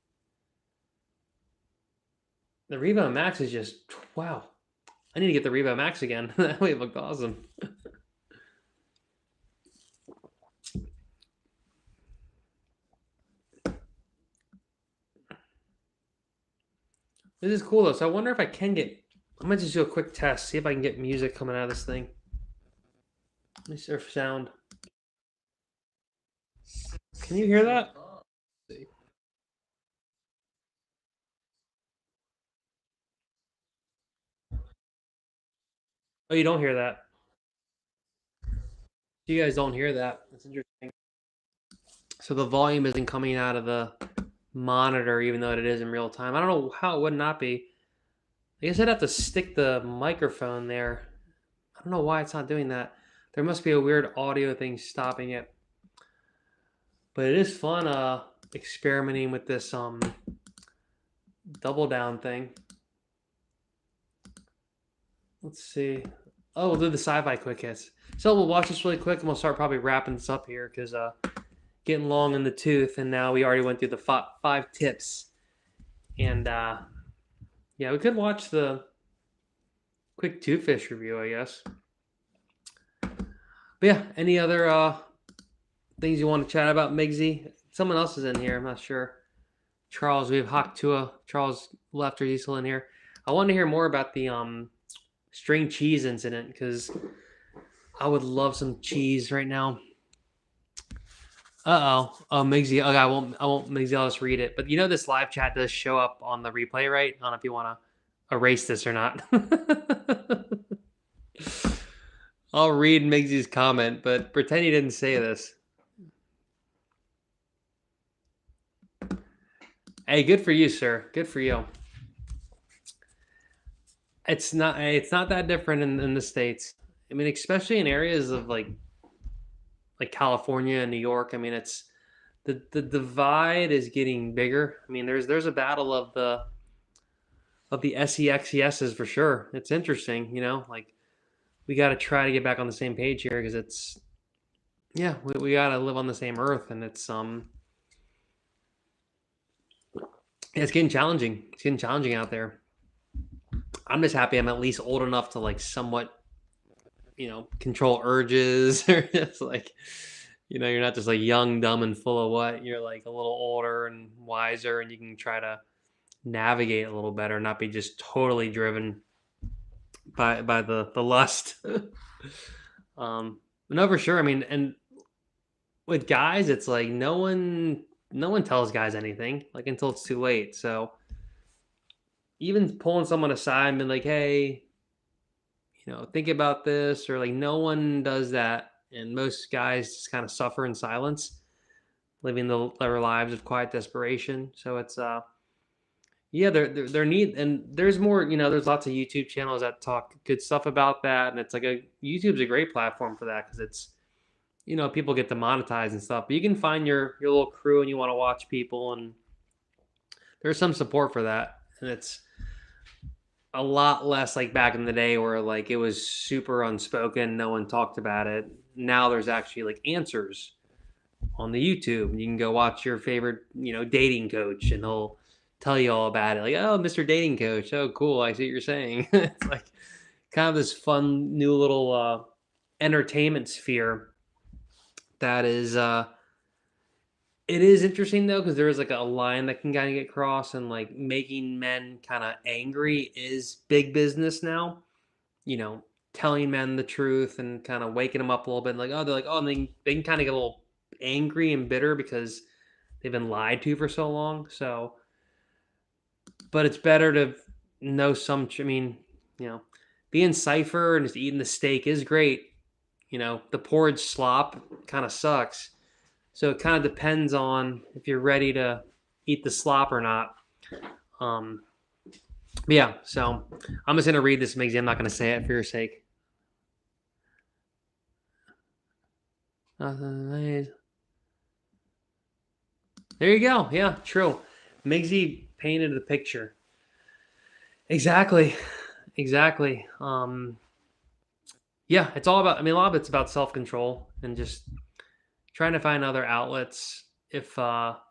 The Revo Max is just wow. I need to get the Revo Max again. That would look awesome. This is cool though. So I wonder if I can get. I might just do a quick test, see if I can get music coming out of this thing. Let me surf sound. Can you hear that? Oh, you don't hear that. You guys don't hear that. That's interesting. So the volume isn't coming out of the monitor, even though it is in real time. I don't know how it would not be. I guess I'd have to stick the microphone there. I don't know why it's not doing that. There must be a weird audio thing stopping it. But it is fun experimenting with this double down thing. Let's see. Oh, we'll do the sci-fi quick hits. So we'll watch this really quick and we'll start probably wrapping this up here because getting long in the tooth, and now we already went through the five tips. And yeah, we could watch the quick toothfish review, I guess. But yeah, any other things you want to chat about, Migsy? Someone else is in here. I'm not sure. Charles, we have Hawk Tua. Charles left, or he's still in here. I want to hear more about the string cheese incident because I would love some cheese right now. Oh, Migsy. Okay, I won't, Migsy. I'll just read it. But this live chat does show up on the replay, right? I don't know if you want to erase this or not. I'll read Migsy's comment, but pretend he didn't say this. Hey, good for you, sir. Good for you. It's not that different in the States. I mean, especially in areas of like like California and New York. I mean, it's the divide is getting bigger. I mean, there's a battle of the SEXESs for sure. It's interesting, like we got to try to get back on the same page here because it's yeah, we got to live on the same earth, and it's getting challenging. It's getting challenging out there. I'm just happy I'm at least old enough to like somewhat, control urges or just like, you're not just like young, dumb, and full of what. You're like a little older and wiser, and you can try to navigate a little better, not be just totally driven by the lust. No, for sure. I mean, and with guys, it's like no one tells guys anything like until it's too late. So even pulling someone aside and being like, hey, think about this, or like no one does that, and most guys just kind of suffer in silence, living their lives of quiet desperation. So it's yeah, they're neat, and there's more. There's lots of YouTube channels that talk good stuff about that, and it's like YouTube's a great platform for that because it's people get to monetize and stuff, but you can find your little crew and you want to watch people, and there's some support for that, and it's a lot less like back in the day where like it was super unspoken, no one talked about it. Now there's actually like answers on the YouTube. You can go watch your favorite, dating coach, and he'll tell you all about it. Like, oh, Mr. Dating Coach. Oh, cool. I see what you're saying. It's like kind of this fun new little entertainment sphere that is it is interesting though, because there is like a line that can kind of get crossed, and like making men kind of angry is big business now. You know, telling men the truth and kind of waking them up a little bit. Like, oh, they're like, oh, and they can kind of get a little angry and bitter because they've been lied to for so long. So, but it's better to know some. I mean, being cipher and just eating the steak is great. The porridge slop kind of sucks. So it kind of depends on if you're ready to eat the slop or not. Um, yeah, so I'm just gonna read this, Migsy. I'm not gonna say it for your sake. There you go. Yeah, true. Migsy painted the picture. Exactly. Exactly. Yeah, it's all about. I mean, a lot of it's about self control and just trying to find other outlets. If well,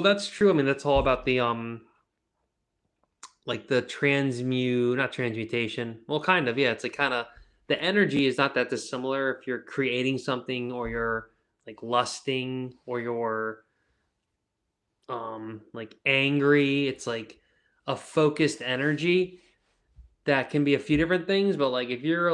that's true. I mean, that's all about the like the not transmutation. Well, kind of, yeah. It's like kind of the energy is not that dissimilar if you're creating something or you're like lusting or you're like angry. It's like a focused energy that can be a few different things, but like if you're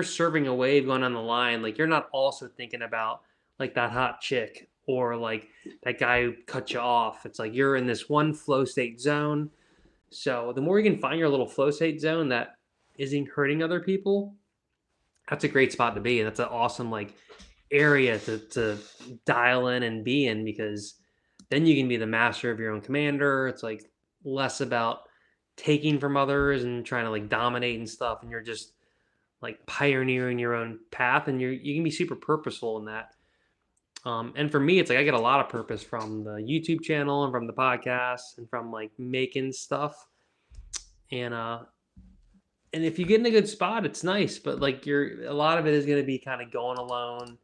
serving a wave going on the line, like you're not also thinking about like that hot chick or like that guy who cut you off. It's like you're in this one flow state zone. So the more you can find your little flow state zone that isn't hurting other people, that's a great spot to be. And that's an awesome like area to dial in and be in, because then you can be the master of your own commander. It's like less about taking from others and trying to like dominate and stuff. And you're just like pioneering your own path, and you can be super purposeful in that. And for me, it's like I get a lot of purpose from the YouTube channel and from the podcast and from like making stuff. And if you get in a good spot, it's nice. But like a lot of it is going to be kind of going alone,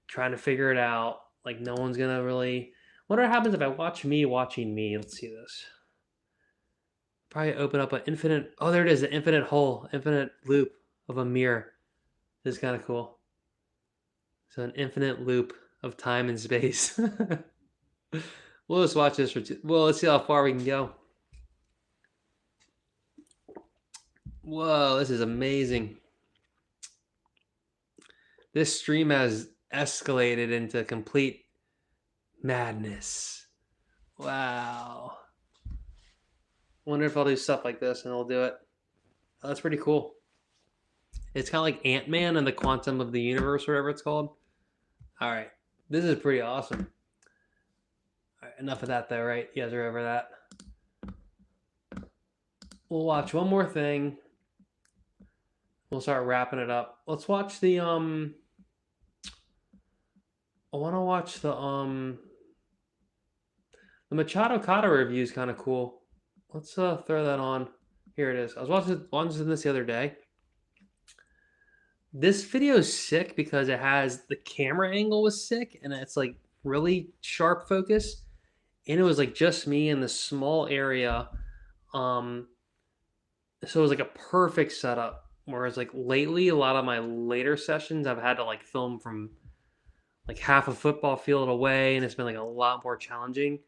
trying to figure it out. Like no one's gonna really. Wonder what happens if I watch me watching me. Let's see this. Probably open up an infinite. Oh, there it is, an infinite hole, infinite loop of a mirror. This is kind of cool. So an infinite loop of time and space. We'll just watch this for well, let's see how far we can go. Whoa, this is amazing. This stream has escalated into complete madness. Wow. Wonder if I'll do stuff like this and I'll do it. Oh, that's pretty cool. It's kind of like Ant-Man and the Quantum of the Universe, or whatever it's called. All right. This is pretty awesome. All right, enough of that, though, right? You guys are over that. We'll watch one more thing. we'll start wrapping it up. Let's watch the I want to watch the Machado Kata review is kind of cool. Let's throw that on. Here it is. I was watching this the other day. This video is sick because it has the camera angle was sick and it's like really sharp focus, and it was like just me in this small area. Um, so it was like a perfect setup. Whereas like lately, a lot of my later sessions, I've had to like film from like half a football field away, and it's been like a lot more challenging.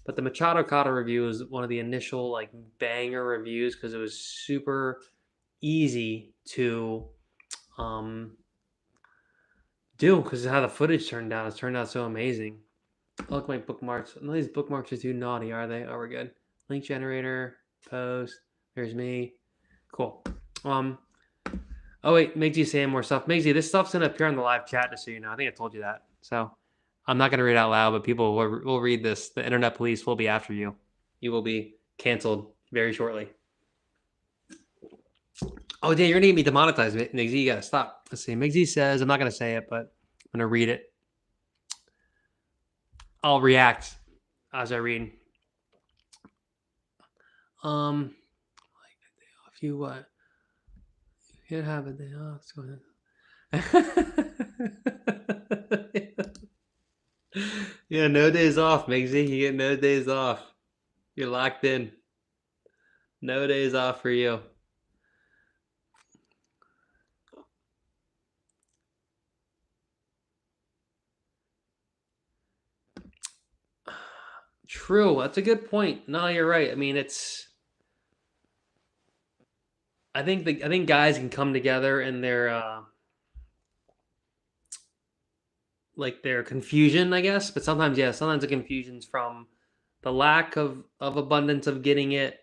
But the Machado Kata review was one of the initial like banger reviews because it was super easy to um, do because of how the footage turned out. It's turned out so amazing. Oh, look at my bookmarks. None of these bookmarks are too naughty, are they? Oh, we're good. Link generator, post. There's me. Cool. Oh wait, Migsy saying more stuff. Migsy, this stuff's gonna appear in the live chat, just so you know. I think I told you that. So I'm not gonna read it out loud, but people will read this. The internet police will be after you. You will be canceled very shortly. Oh, Dan, you're gonna get me demonetized, Migsy. You gotta stop. Let's see. Migsy says, I'm not gonna say it, but I'm gonna read it. I'll react as I read. Like a day off. You what? You can't have a day off. What's going on? Yeah, no days off, Migsy. You get no days off. You're locked in. No days off for you. True. That's a good point. No, you're right. I mean, it's. I think guys can come together in their like their confusion, I guess. But sometimes, yeah, sometimes the confusion's from the lack of abundance of getting it.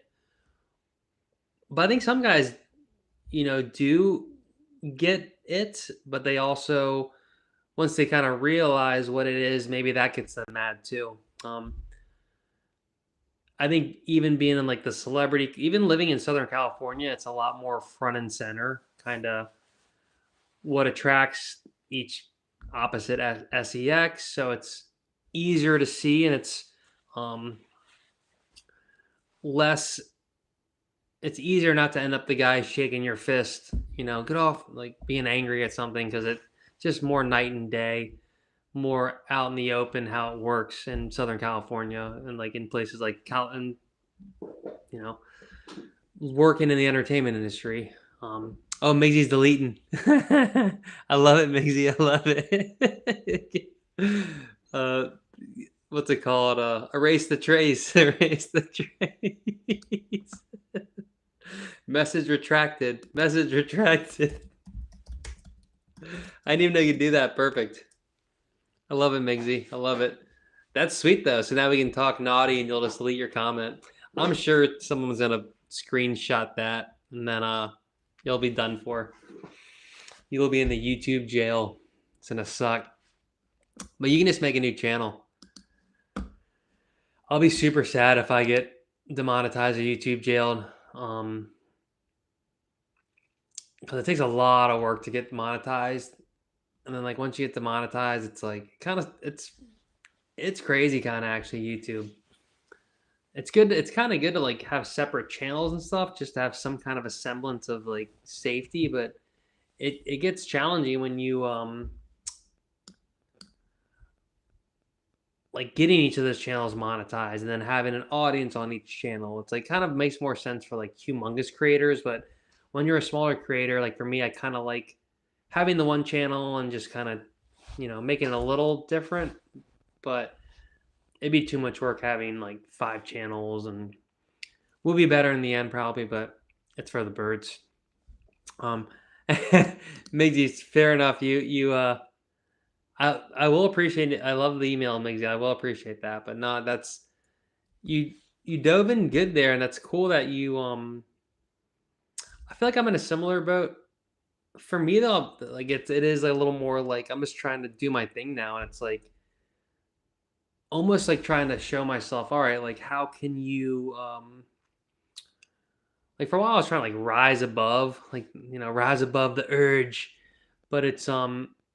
But I think some guys, do get it, but they also once they kind of realize what it is, maybe that gets them mad too. I think even being in like the celebrity, even living in Southern California, it's a lot more front and center, kind of what attracts each opposite sex. So it's easier to see, and it's um, less. It's easier not to end up the guy shaking your fist, get off, like being angry at something because it's just more night and day, more out in the open how it works in Southern California and like in places like and you know working in the entertainment industry. Oh, Miggsy's deleting. I love it, Miggsy. I love it. uh, what's it called? Erase the trace. Erase the trace. Message retracted. Message retracted. I didn't even know you could do that. Perfect. I love it, Miggsy. I love it. That's sweet though. So now we can talk naughty, and you'll just delete your comment. I'm sure someone's gonna screenshot that, and then you'll be done for. You'll be in the YouTube jail. It's gonna suck. But you can just make a new channel. I'll be super sad if I get demonetized or YouTube jailed. Because it takes a lot of work to get monetized, and then like once you get demonetized, it's like it's crazy kind of actually YouTube. It's good. It's kind of good to like have separate channels and stuff, just to have some kind of a semblance of like safety. But it gets challenging when you like getting each of those channels monetized and then having an audience on each channel. It's like kind of makes more sense for like humongous creators, but when you're a smaller creator, like for me, I kind of like having the one channel and just kind of making it a little different. But it'd be too much work having like 5 channels, and we'll be better in the end probably, but it's for the birds. Miggsy, fair enough. I will appreciate it. I love the email, Miggsy. I will appreciate that, but no, that's you dove in good there, and that's cool that you I feel like I'm in a similar boat. For me though, like it is a little more like I'm just trying to do my thing now, and it's like almost like trying to show myself, all right, like how can you Like for a while I was trying to like rise above, like, rise above the urge. But it's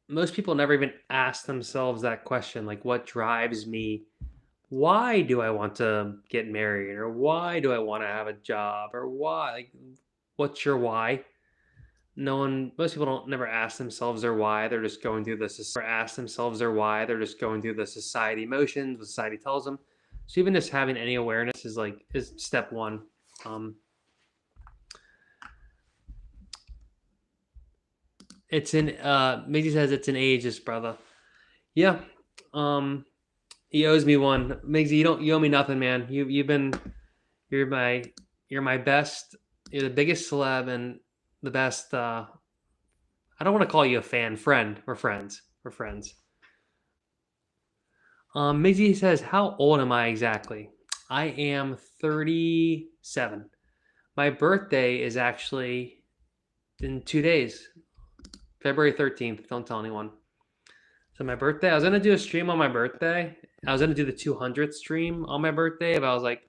most people never even ask themselves that question, like what drives me? Why do I want to get married? Or why do I want to have a job? Or why? Like, what's your why? Most people don't never ask themselves their why. They're just going through They're just going through the society motions, what society tells them. So even just having any awareness is step one. Um, it's in Maisie says it's an ageist, brother. Yeah. Um, he owes me one. Maisie, you owe me nothing, man. You're my you're my best. You're the biggest celeb and the best. I don't want to call you a friend. We're friends. We're friends. Mizzy says, "How old am I exactly?" I am 37. My birthday is actually in 2 days, February 13th. Don't tell anyone. So my birthday, I was gonna do a stream on my birthday. I was gonna do the 200th stream on my birthday, but I was like,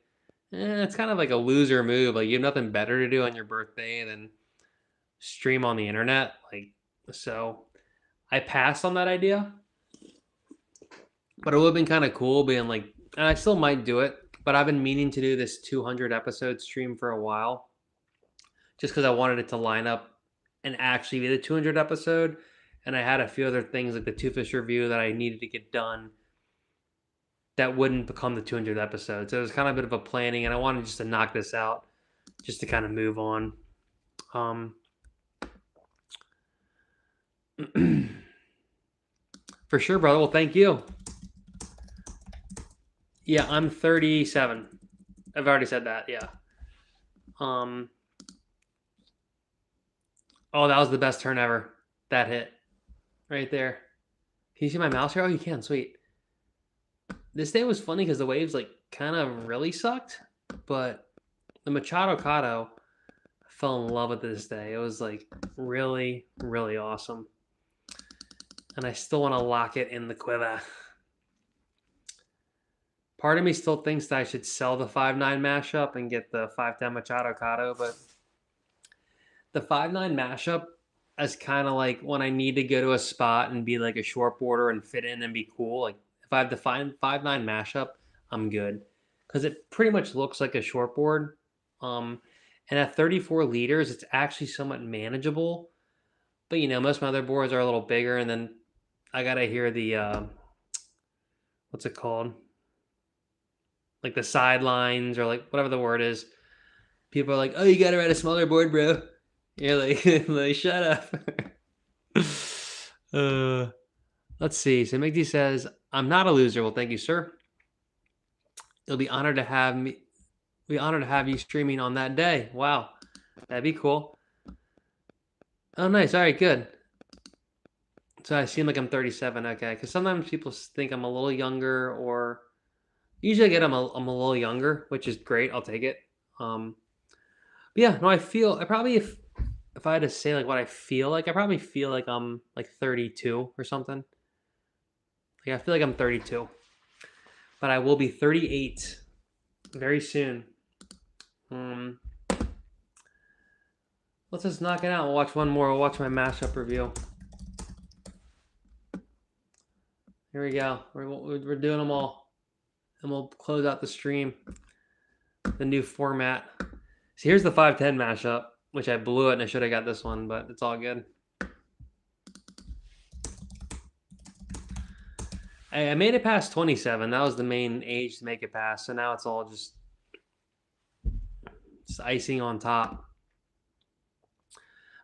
it's kind of like a loser move. Like you have nothing better to do on your birthday than stream on the internet. Like, so I passed on that idea. But it would have been kind of cool being like, and I still might do it, but I've been meaning to do this 200 episode stream for a while just because I wanted it to line up and actually be the 200 episode. And I had a few other things like the Two Fish review that I needed to get done that wouldn't become the 200 episode. So it was kind of a bit of a planning, and I wanted just to knock this out just to kind of move on. For sure, brother. Well, thank you. Yeah, I'm 37. I've already said that. Yeah. Um, Oh, that was the best turn ever. That hit right there. Can you see my mouse here? Oh, you can. Sweet. This day was funny because the waves like kind of really sucked, but the Machado Cotto, I fell in love with this day. It was like really, really awesome, and I still want to lock it in the quiver. Part of me still thinks that I should sell the 5-9 mashup and get the 5-10 Machado Cotto, but the 5-9 mashup as kind of like when I need to go to a spot and be like a short border and fit in and be cool. Like if I have the 5-9 mashup, I'm good because it pretty much looks like a short board. And at 34 liters, it's actually somewhat manageable. But most of my other boards are a little bigger, and then I gotta hear the what's it called? Like the sidelines or like whatever the word is. People are like, "Oh, you gotta ride a smaller board, bro." You're like, like shut up. Let's see. So Migdy says, "I'm not a loser." Well, thank you, sir. It'll be honored to have me. Be honored to have you streaming on that day. Wow, that'd be cool. Oh, nice. All right, good. So I seem like I'm 37. Okay, because sometimes people think I'm a little younger, or usually I get I'm a little younger, which is great. I'll take it. But yeah, no, I probably if I had to say like what I feel like, I probably feel like I'm like 32 or something. Like I feel like I'm 32, but I will be 38 very soon. Let's just knock it out. We'll watch one more. We'll watch my mashup review. Here we go. We're doing them all, and we'll close out the stream. The new format. So here's the 5-10 mashup, which I blew it, and I should have got this one, but it's all good. I made it past 27. That was the main age to make it past. So now it's all just icing on top.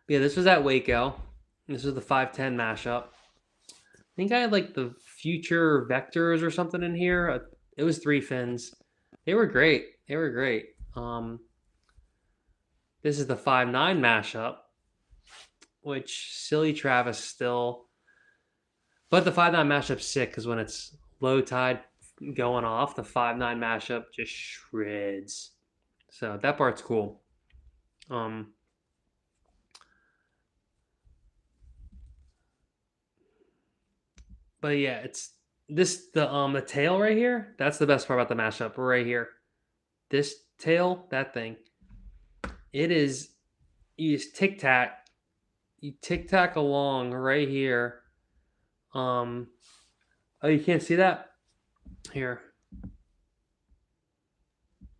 But yeah, this was at Waco. This was the 5-10 mashup. I think I had like the future vectors or something in here. It was 3 fins. They were great. This is the 5-9 mashup, which silly Travis still. But the 5-9 mashup's sick because when it's low tide going off, the 5-9 mashup just shreds. So that part's cool. But yeah, it's the tail right here. That's the best part about the mashup right here. This tail, that thing It is, you just tic tac, you tic tac along right here. Oh, you can't see that here.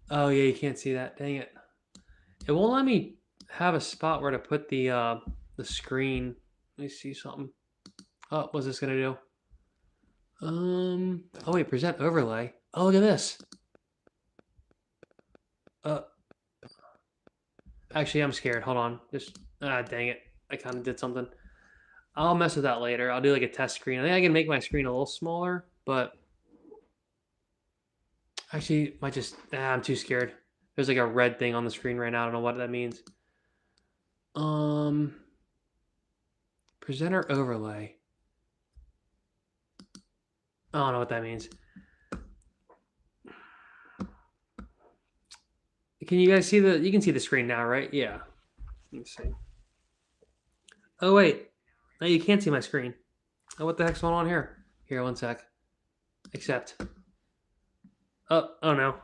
Oh yeah, you can't see that. Dang it! It won't let me have a spot where to put the screen. Let me see something. Oh, what's this gonna do? Oh wait, present overlay. Oh, look at this. Uh, actually, I'm scared. Hold on. Just dang it. I kind of did something. I'll mess with that later. I'll do like a test screen. I think I can make my screen a little smaller, but actually, might just. I'm too scared. There's like a red thing on the screen right now. I don't know what that means. Um, presenter overlay. I don't know what that means. Can you guys see the? You can see the screen now, right? Yeah. Let me see. Oh wait, no, you can't see my screen. Oh, what the heck's going on here? Here, one sec. Accept. Oh no.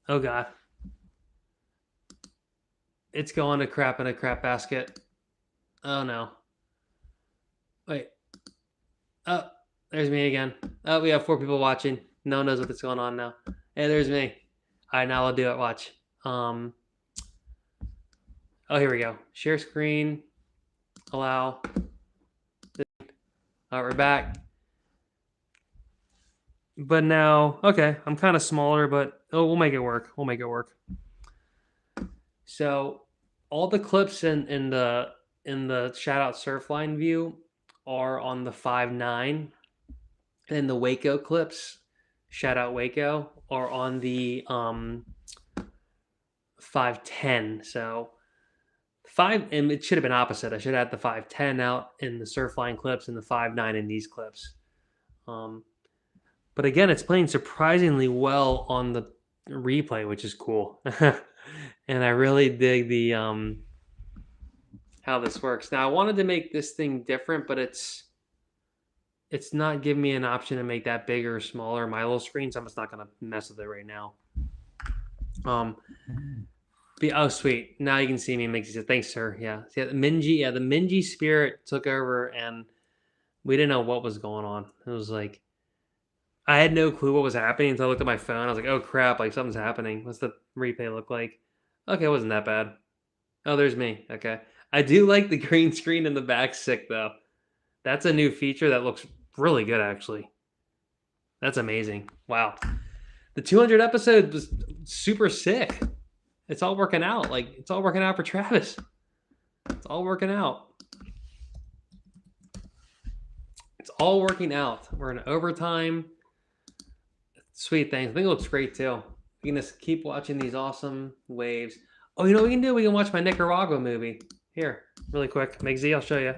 Oh god. It's going to crap in a crap basket. Oh no. Wait. Oh, there's me again. Oh, we have 4 people watching. No one knows what's going on now. Hey, there's me. All right, now I'll do it. Watch. Oh, here we go. Share screen. Allow. All right, we're back. But now, okay, I'm kind of smaller, but we'll make it work. We'll make it work. So, all the clips in the shout out Surfline view are on the 5.9, and the Waco clips, shout out Waco, are on the 5.10. So 5, and it should have been opposite. I should have had the 5.10 out in the Surfline clips and the 5.9 in these clips. But again, it's playing surprisingly well on the replay, which is cool. And I really dig the how this works. Now I wanted to make this thing different, but it's not giving me an option to make that bigger or smaller. My little screen, so I'm just not gonna mess with it right now. Oh sweet. Now you can see me. Makes sense. Thanks, sir. Yeah. See, the Minji spirit took over, and we didn't know what was going on. It was like I had no clue what was happening until I looked at my phone. I was like, oh crap, like something's happening. What's the replay look like? Okay, it wasn't that bad. Oh, there's me. Okay. I do like the green screen in the back sick though. That's a new feature that looks really good actually. That's amazing. Wow. The 200 episode was super sick. It's all working out. Like it's all working out for Travis. It's all working out. It's all working out. We're in overtime. Sweet things. I think it looks great too. We can just keep watching these awesome waves. Oh, you know what we can do? We can watch my Nicaragua movie. Here, really quick. Meg Z, I'll show you.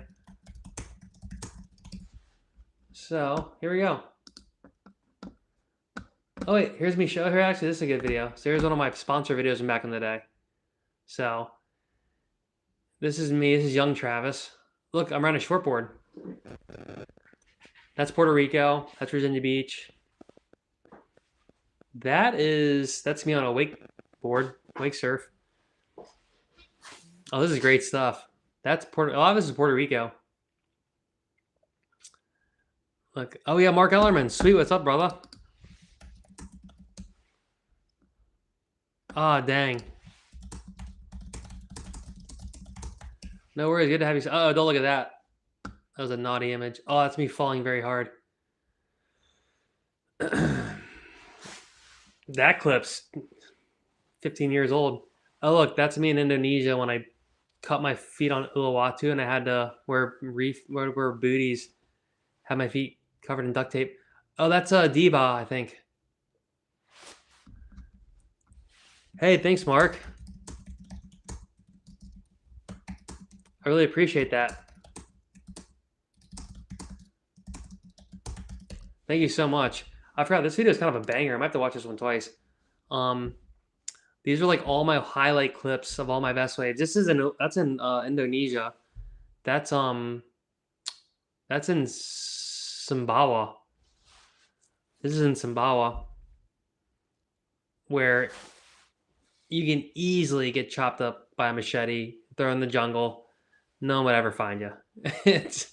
So, here we go. Oh, wait, here's me show here. Actually, this is a good video. So, here's one of my sponsor videos from back in the day. So, this is me. This is young Travis. Look, I'm riding a shortboard. That's Puerto Rico. That's Virginia Beach. That's me on a wakeboard, wake surf. Oh, this is great stuff. A lot of this is Puerto Rico. Look, oh yeah, Mark Ellerman. Sweet, what's up, brother? Ah, dang. No worries, good to have you. Oh, don't look at that. That was a naughty image. Oh, that's me falling very hard. That clip's 15 years old. Oh, look, that's me in Indonesia when I cut my feet on Uluwatu and I had to wear booties, have my feet covered in duct tape. Oh, that's Diva, I think. Hey, thanks, Mark. I really appreciate that. Thank you so much. I forgot this video is kind of a banger. I might have to watch this one twice. These are like all my highlight clips of all my best waves. That's in Indonesia. That's in Sumbawa. This is in Sumbawa, where you can easily get chopped up by a machete, thrown in the jungle. No one would ever find you. It's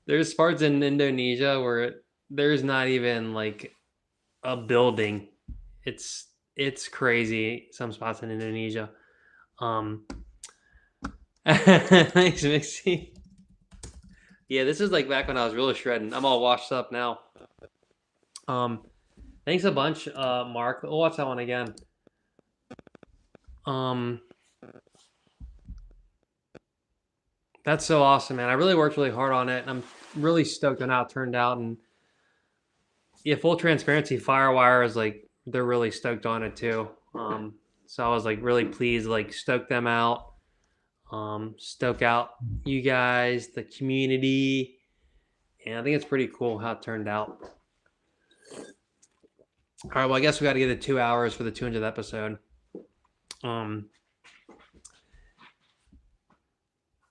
there's parts in Indonesia where there's not even like a building. It's it's crazy. Some spots in Indonesia. Um, thanks, Mixie. Yeah, this is like back when I was really shredding. I'm all washed up now. Um, thanks a bunch, Mark. We'll watch that one again. Um, that's so awesome, man. I really worked really hard on it, and I'm really stoked on how it turned out. And yeah, full transparency, Firewire is like they're really stoked on it too. So I was like really pleased, like stoke them out, stoke out you guys, the community, and I think it's pretty cool how it turned out. All right, well I guess we got to get to 2 hours for the 200th episode.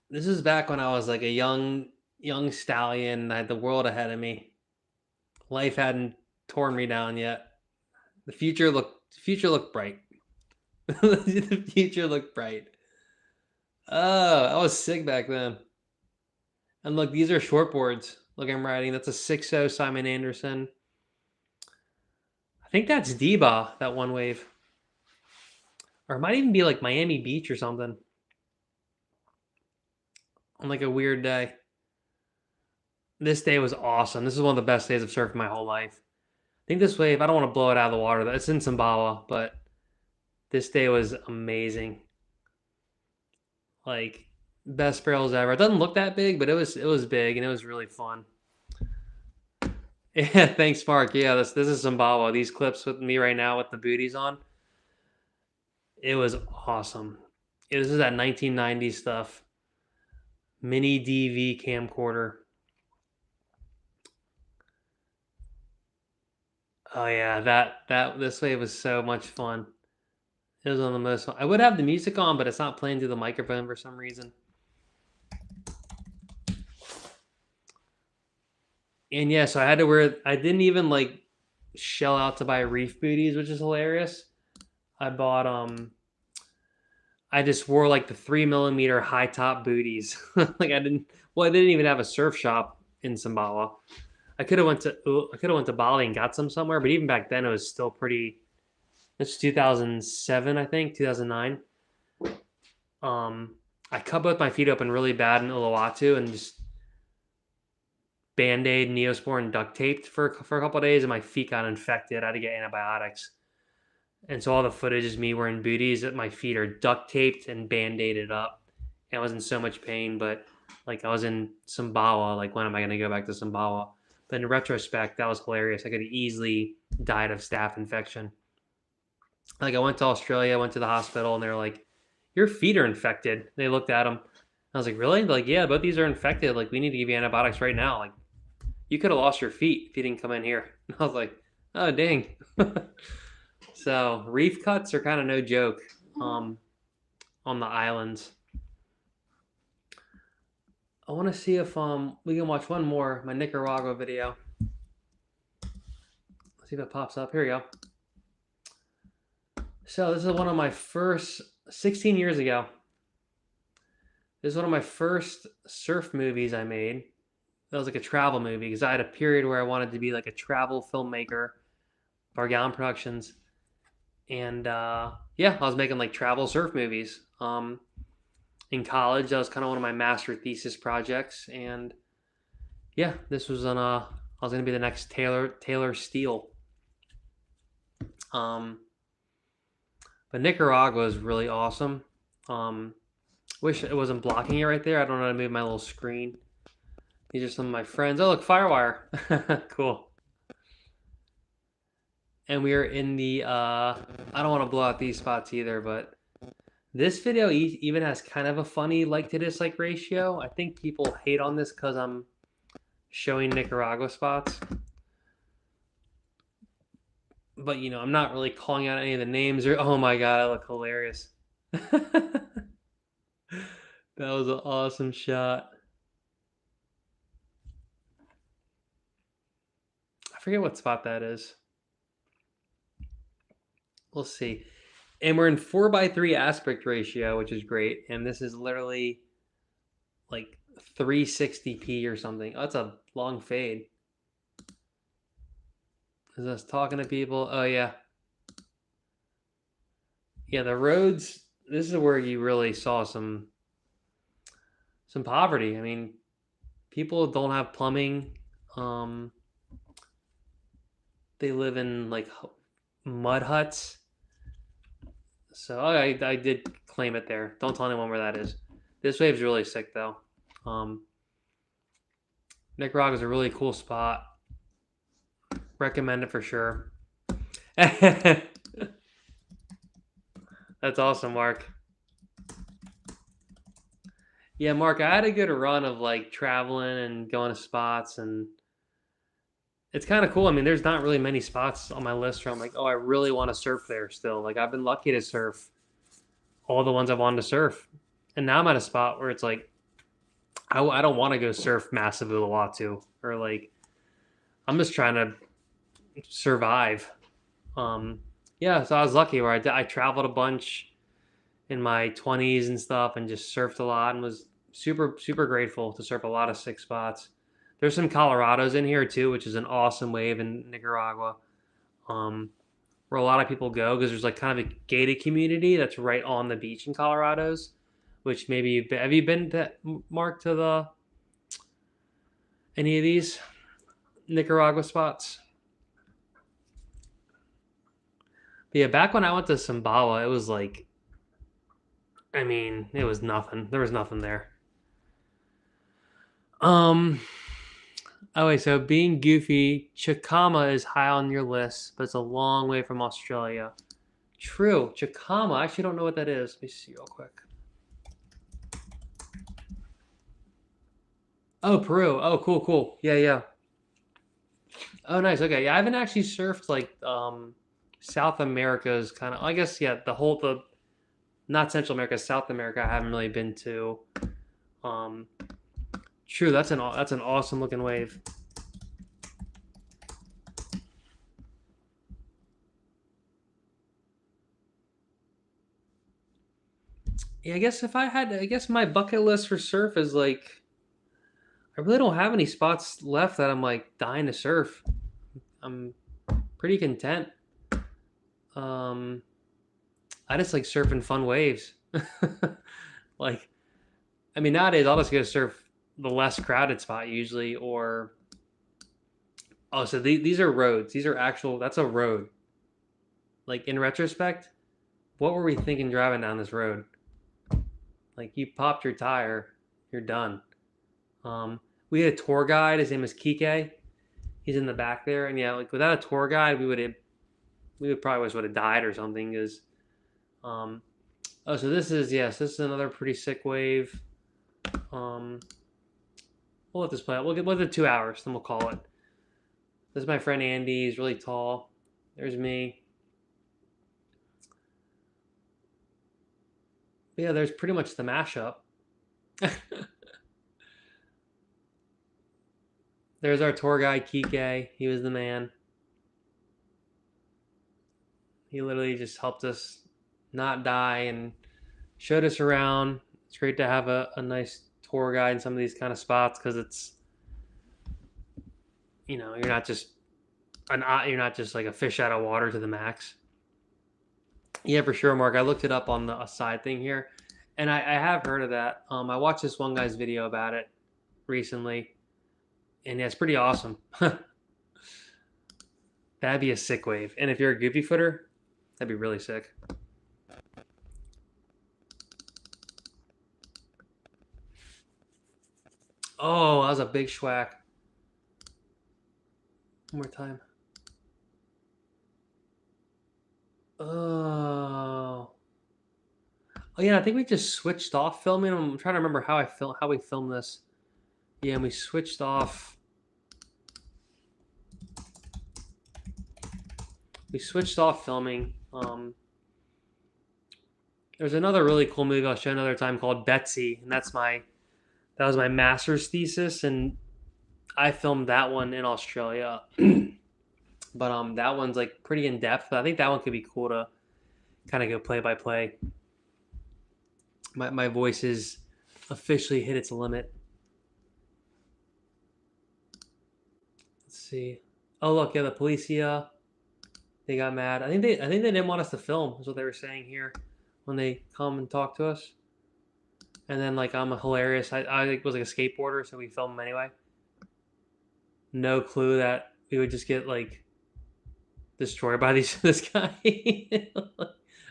This is back when I was like a young stallion. I had the world ahead of me. Life hadn't torn me down yet. The future looked bright. The future looked bright. Oh, I was sick back then. And look, these are short boards. Look, I'm riding. That's a 6.0 Simon Anderson. I think that's Deba, that one wave. Or it might even be like Miami Beach or something. On like a weird day. This day was awesome. This is one of the best days I've surfed my whole life. I think this wave, I don't want to blow it out of the water. It's in Sumbawa, but this day was amazing. Like best barrels ever. It doesn't look that big, but it was big and it was really fun. Yeah, thanks, Mark. Yeah, this is Sumbawa. These clips with me right now with the booties on. It was awesome. This is that 1990s stuff. Mini DV camcorder. Oh yeah, that this wave was so much fun. It was one of the most fun. I would have the music on, but it's not playing through the microphone for some reason. And yeah, so I had to wear. I didn't even like shell out to buy reef booties, which is hilarious. I bought I just wore like the 3 millimeter high top booties. Like I didn't. Well, I didn't even have a surf shop in Sumbawa. I could have went to Bali and got some somewhere, but even back then it was still pretty. It's 2007, I think, 2009. I cut both my feet open really bad in Uluwatu and just Band-Aid, Neosporin, duct taped for a couple of days, and my feet got infected. I had to get antibiotics, and so all the footage is me wearing booties that my feet are duct taped and Band-Aided up. And I was in so much pain, but like I was in Sumbawa. Like when am I going to go back to Sumbawa? But in retrospect, that was hilarious. I could have easily died of staph infection. Like I went to Australia, I went to the hospital, and they were like, "Your feet are infected." They looked at them. I was like, "Really?" They're like, "Yeah, both these are infected. Like we need to give you antibiotics right now. Like you could have lost your feet if you didn't come in here." And I was like, "Oh dang." So reef cuts are kind of no joke on the islands. I want to see if we can watch one more my Nicaragua video. Let's see if it pops up. Here we go. So this is one of my first 16 years ago. This is one of my first surf movies I made. That was like a travel movie because I had a period where I wanted to be like a travel filmmaker, Varga Productions, and yeah, I was making like travel surf movies. In college, that was kind of one of my master thesis projects, and yeah, this was on I was gonna be the next Taylor Steele. Um, but Nicaragua is really awesome. Wish it wasn't blocking it right there. I don't know how to move my little screen. These are some of my friends. Oh, look, Firewire. Cool. And we are in the, I don't want to blow out these spots either, but this video even has kind of a funny like to dislike ratio. I think people hate on this because I'm showing Nicaragua spots. But, I'm not really calling out any of the names or, oh my God, I look hilarious. That was an awesome shot. I forget what spot that is. We'll see. And we're in 4:3 aspect ratio, which is great. And this is literally like 360p or something. Oh, that's a long fade. Is us talking to people? Oh yeah. Yeah, the roads, this is where you really saw some poverty. I mean, people don't have plumbing. Um they live in like mud huts. So I did claim it there. Don't tell anyone where that is. This wave's really sick though. Um Nicaragua is a really cool spot. Recommend it for sure. That's awesome, Mark. Yeah, Mark, I had a good run of like traveling and going to spots, and it's kind of cool. I mean, there's not really many spots on my list where I'm like, oh, I really want to surf there still. Like, I've been lucky to surf all the ones I wanted to surf. And now I'm at a spot where it's like, I don't want to go surf Massive Uluwatu, or like, I'm just trying to survive. Um, yeah, so I was lucky where I traveled a bunch in my 20s and stuff, and just surfed a lot, and was super grateful to surf a lot of sick spots. There's some Colorados in here too, which is an awesome wave in Nicaragua, um, where a lot of people go because there's like kind of a gated community that's right on the beach in Colorados. Which maybe have you been to, Mark, to the any of these Nicaragua spots? But yeah, back when I went to Sumbawa, it was like, I mean, it was nothing. There was nothing there. Um. Oh wait, so being goofy, Chicama is high on your list, but it's a long way from Australia. True, Chicama. I actually don't know what that is. Let me see real quick. Oh, Peru. Oh, cool. Yeah. Oh, nice. Okay, yeah, I haven't actually surfed like South America's kind of. I guess yeah, the not Central America, South America. I haven't really been to. Um, True. That's an awesome looking wave. Yeah, I guess if I had, I guess my bucket list for surf is like, I really don't have any spots left that I'm like dying to surf. I'm pretty content. Um, I just like surfing fun waves. Like, I mean, nowadays I'll just go surf the less crowded spot usually, or oh, so these are roads. These are actual. That's a road. Like in retrospect, what were we thinking driving down this road? Like you popped your tire, you're done. We had a tour guide. His name is Kike. He's in the back there, and yeah, like without a tour guide, we would probably would have died or something. Because oh, so this is yes, this is another pretty sick wave. Um, we'll let this play out. We'll get 2 hours, then we'll call it. This is my friend Andy. He's really tall. There's me. But yeah, there's pretty much the mashup. There's our tour guide Kike. He was the man. He literally just helped us not die and showed us around. It's great to have a nice tour guide in some of these kind of spots because it's, you're not just you're not just like a fish out of water to the max. Yeah, for sure, Mark. I looked it up on the side thing here, and I have heard of that. I watched this one guy's video about it recently, and yeah, it's pretty awesome. That'd be a sick wave. And if you're a goofy footer, that'd be really sick. Oh, that was a big schwack. One more time. Oh. Oh yeah, I think we just switched off filming. I'm trying to remember how we filmed this. Yeah, and we switched off. We switched off filming. There's another really cool movie I'll show another time called Betsy, and that was my master's thesis, and I filmed that one in Australia. But that one's like pretty in depth. But I think that one could be cool to kind of go play by play. My voice is officially hit its limit. Let's see. Oh look, yeah, the policia. They got mad. I think they didn't want us to film. Is what they were saying here when they come and talk to us. And then like I'm hilarious. I was like a skateboarder, so we filmed them anyway. No clue that we would just get like destroyed by this guy.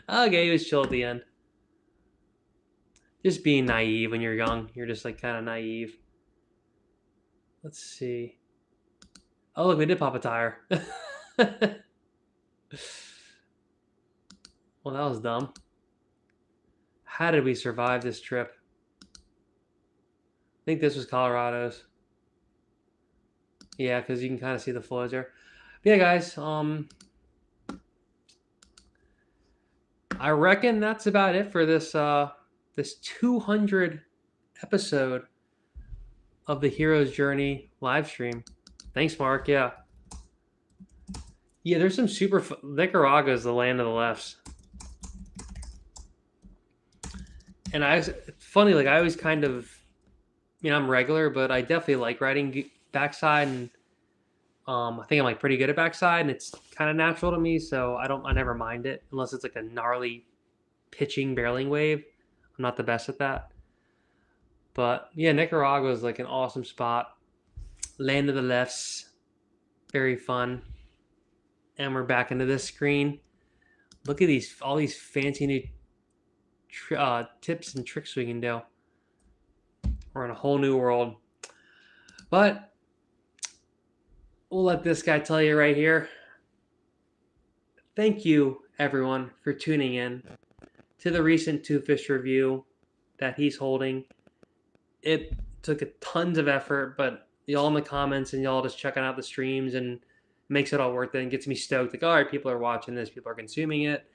Okay, he was chill at the end. Just being naive when you're young. You're just like kind of naive. Let's see. Oh look, we did pop a tire. Well, that was dumb. How did we survive this trip? I think this was Colorado's. Yeah, because you can kind of see the flows there. But yeah, guys. I reckon that's about it for this this 200 episode of the Hero's Journey live stream. Thanks, Mark. Yeah. Yeah, there's some super... Nicaragua is the land of the lefts. And funny, like I always kind of, I'm regular, but I definitely like riding backside, and I think I'm like pretty good at backside, and it's kind of natural to me, so I never mind it unless it's like a gnarly pitching barreling wave. I'm not the best at that. But yeah, Nicaragua is like an awesome spot. Land of the lefts. Very fun. And we're back into this screen. Look at all these fancy new tips and tricks we can do. We're in a whole new world. But we'll let this guy tell you right here. Thank you, everyone, for tuning in to the recent Two Fish review that he's holding. It took tons of effort, but y'all in the comments and y'all just checking out the streams and makes it all worth it and gets me stoked. Like, all right, people are watching this, people are consuming it.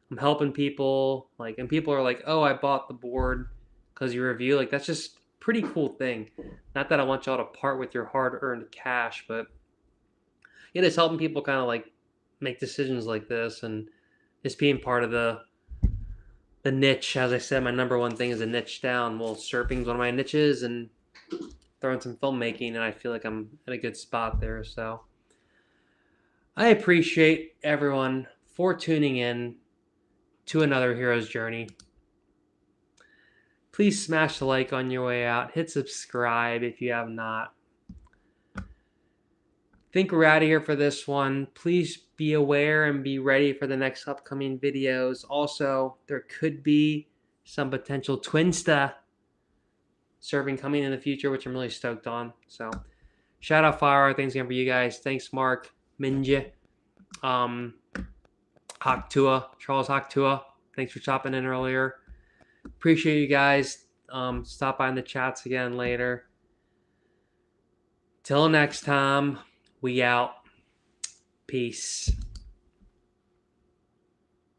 I'm helping people, like, and people are like, oh, I bought the board because you review. Like, that's just a pretty cool thing. Not that I want y'all to part with your hard-earned cash, but yeah, it's helping people kind of like make decisions like this, and just being part of the niche. As I said, my number one thing is a niche down. Well, surfing's one of my niches, and throwing some filmmaking, and I feel like I'm in a good spot there. So I appreciate everyone for tuning in to another Hero's Journey. Please smash the like on your way out. Hit subscribe if you have not. Think we're out of here for this one. Please be aware and be ready for the next upcoming videos. Also, there could be some potential Twinsta surfing coming in the future, which I'm really stoked on. So, shout out Fire. Thanks again for you guys. Thanks, Mark, Minja, Haktua, Charles Haktua. Thanks for chopping in earlier. Appreciate you guys. Stop by in the chats again later. Till next time, we out. Peace.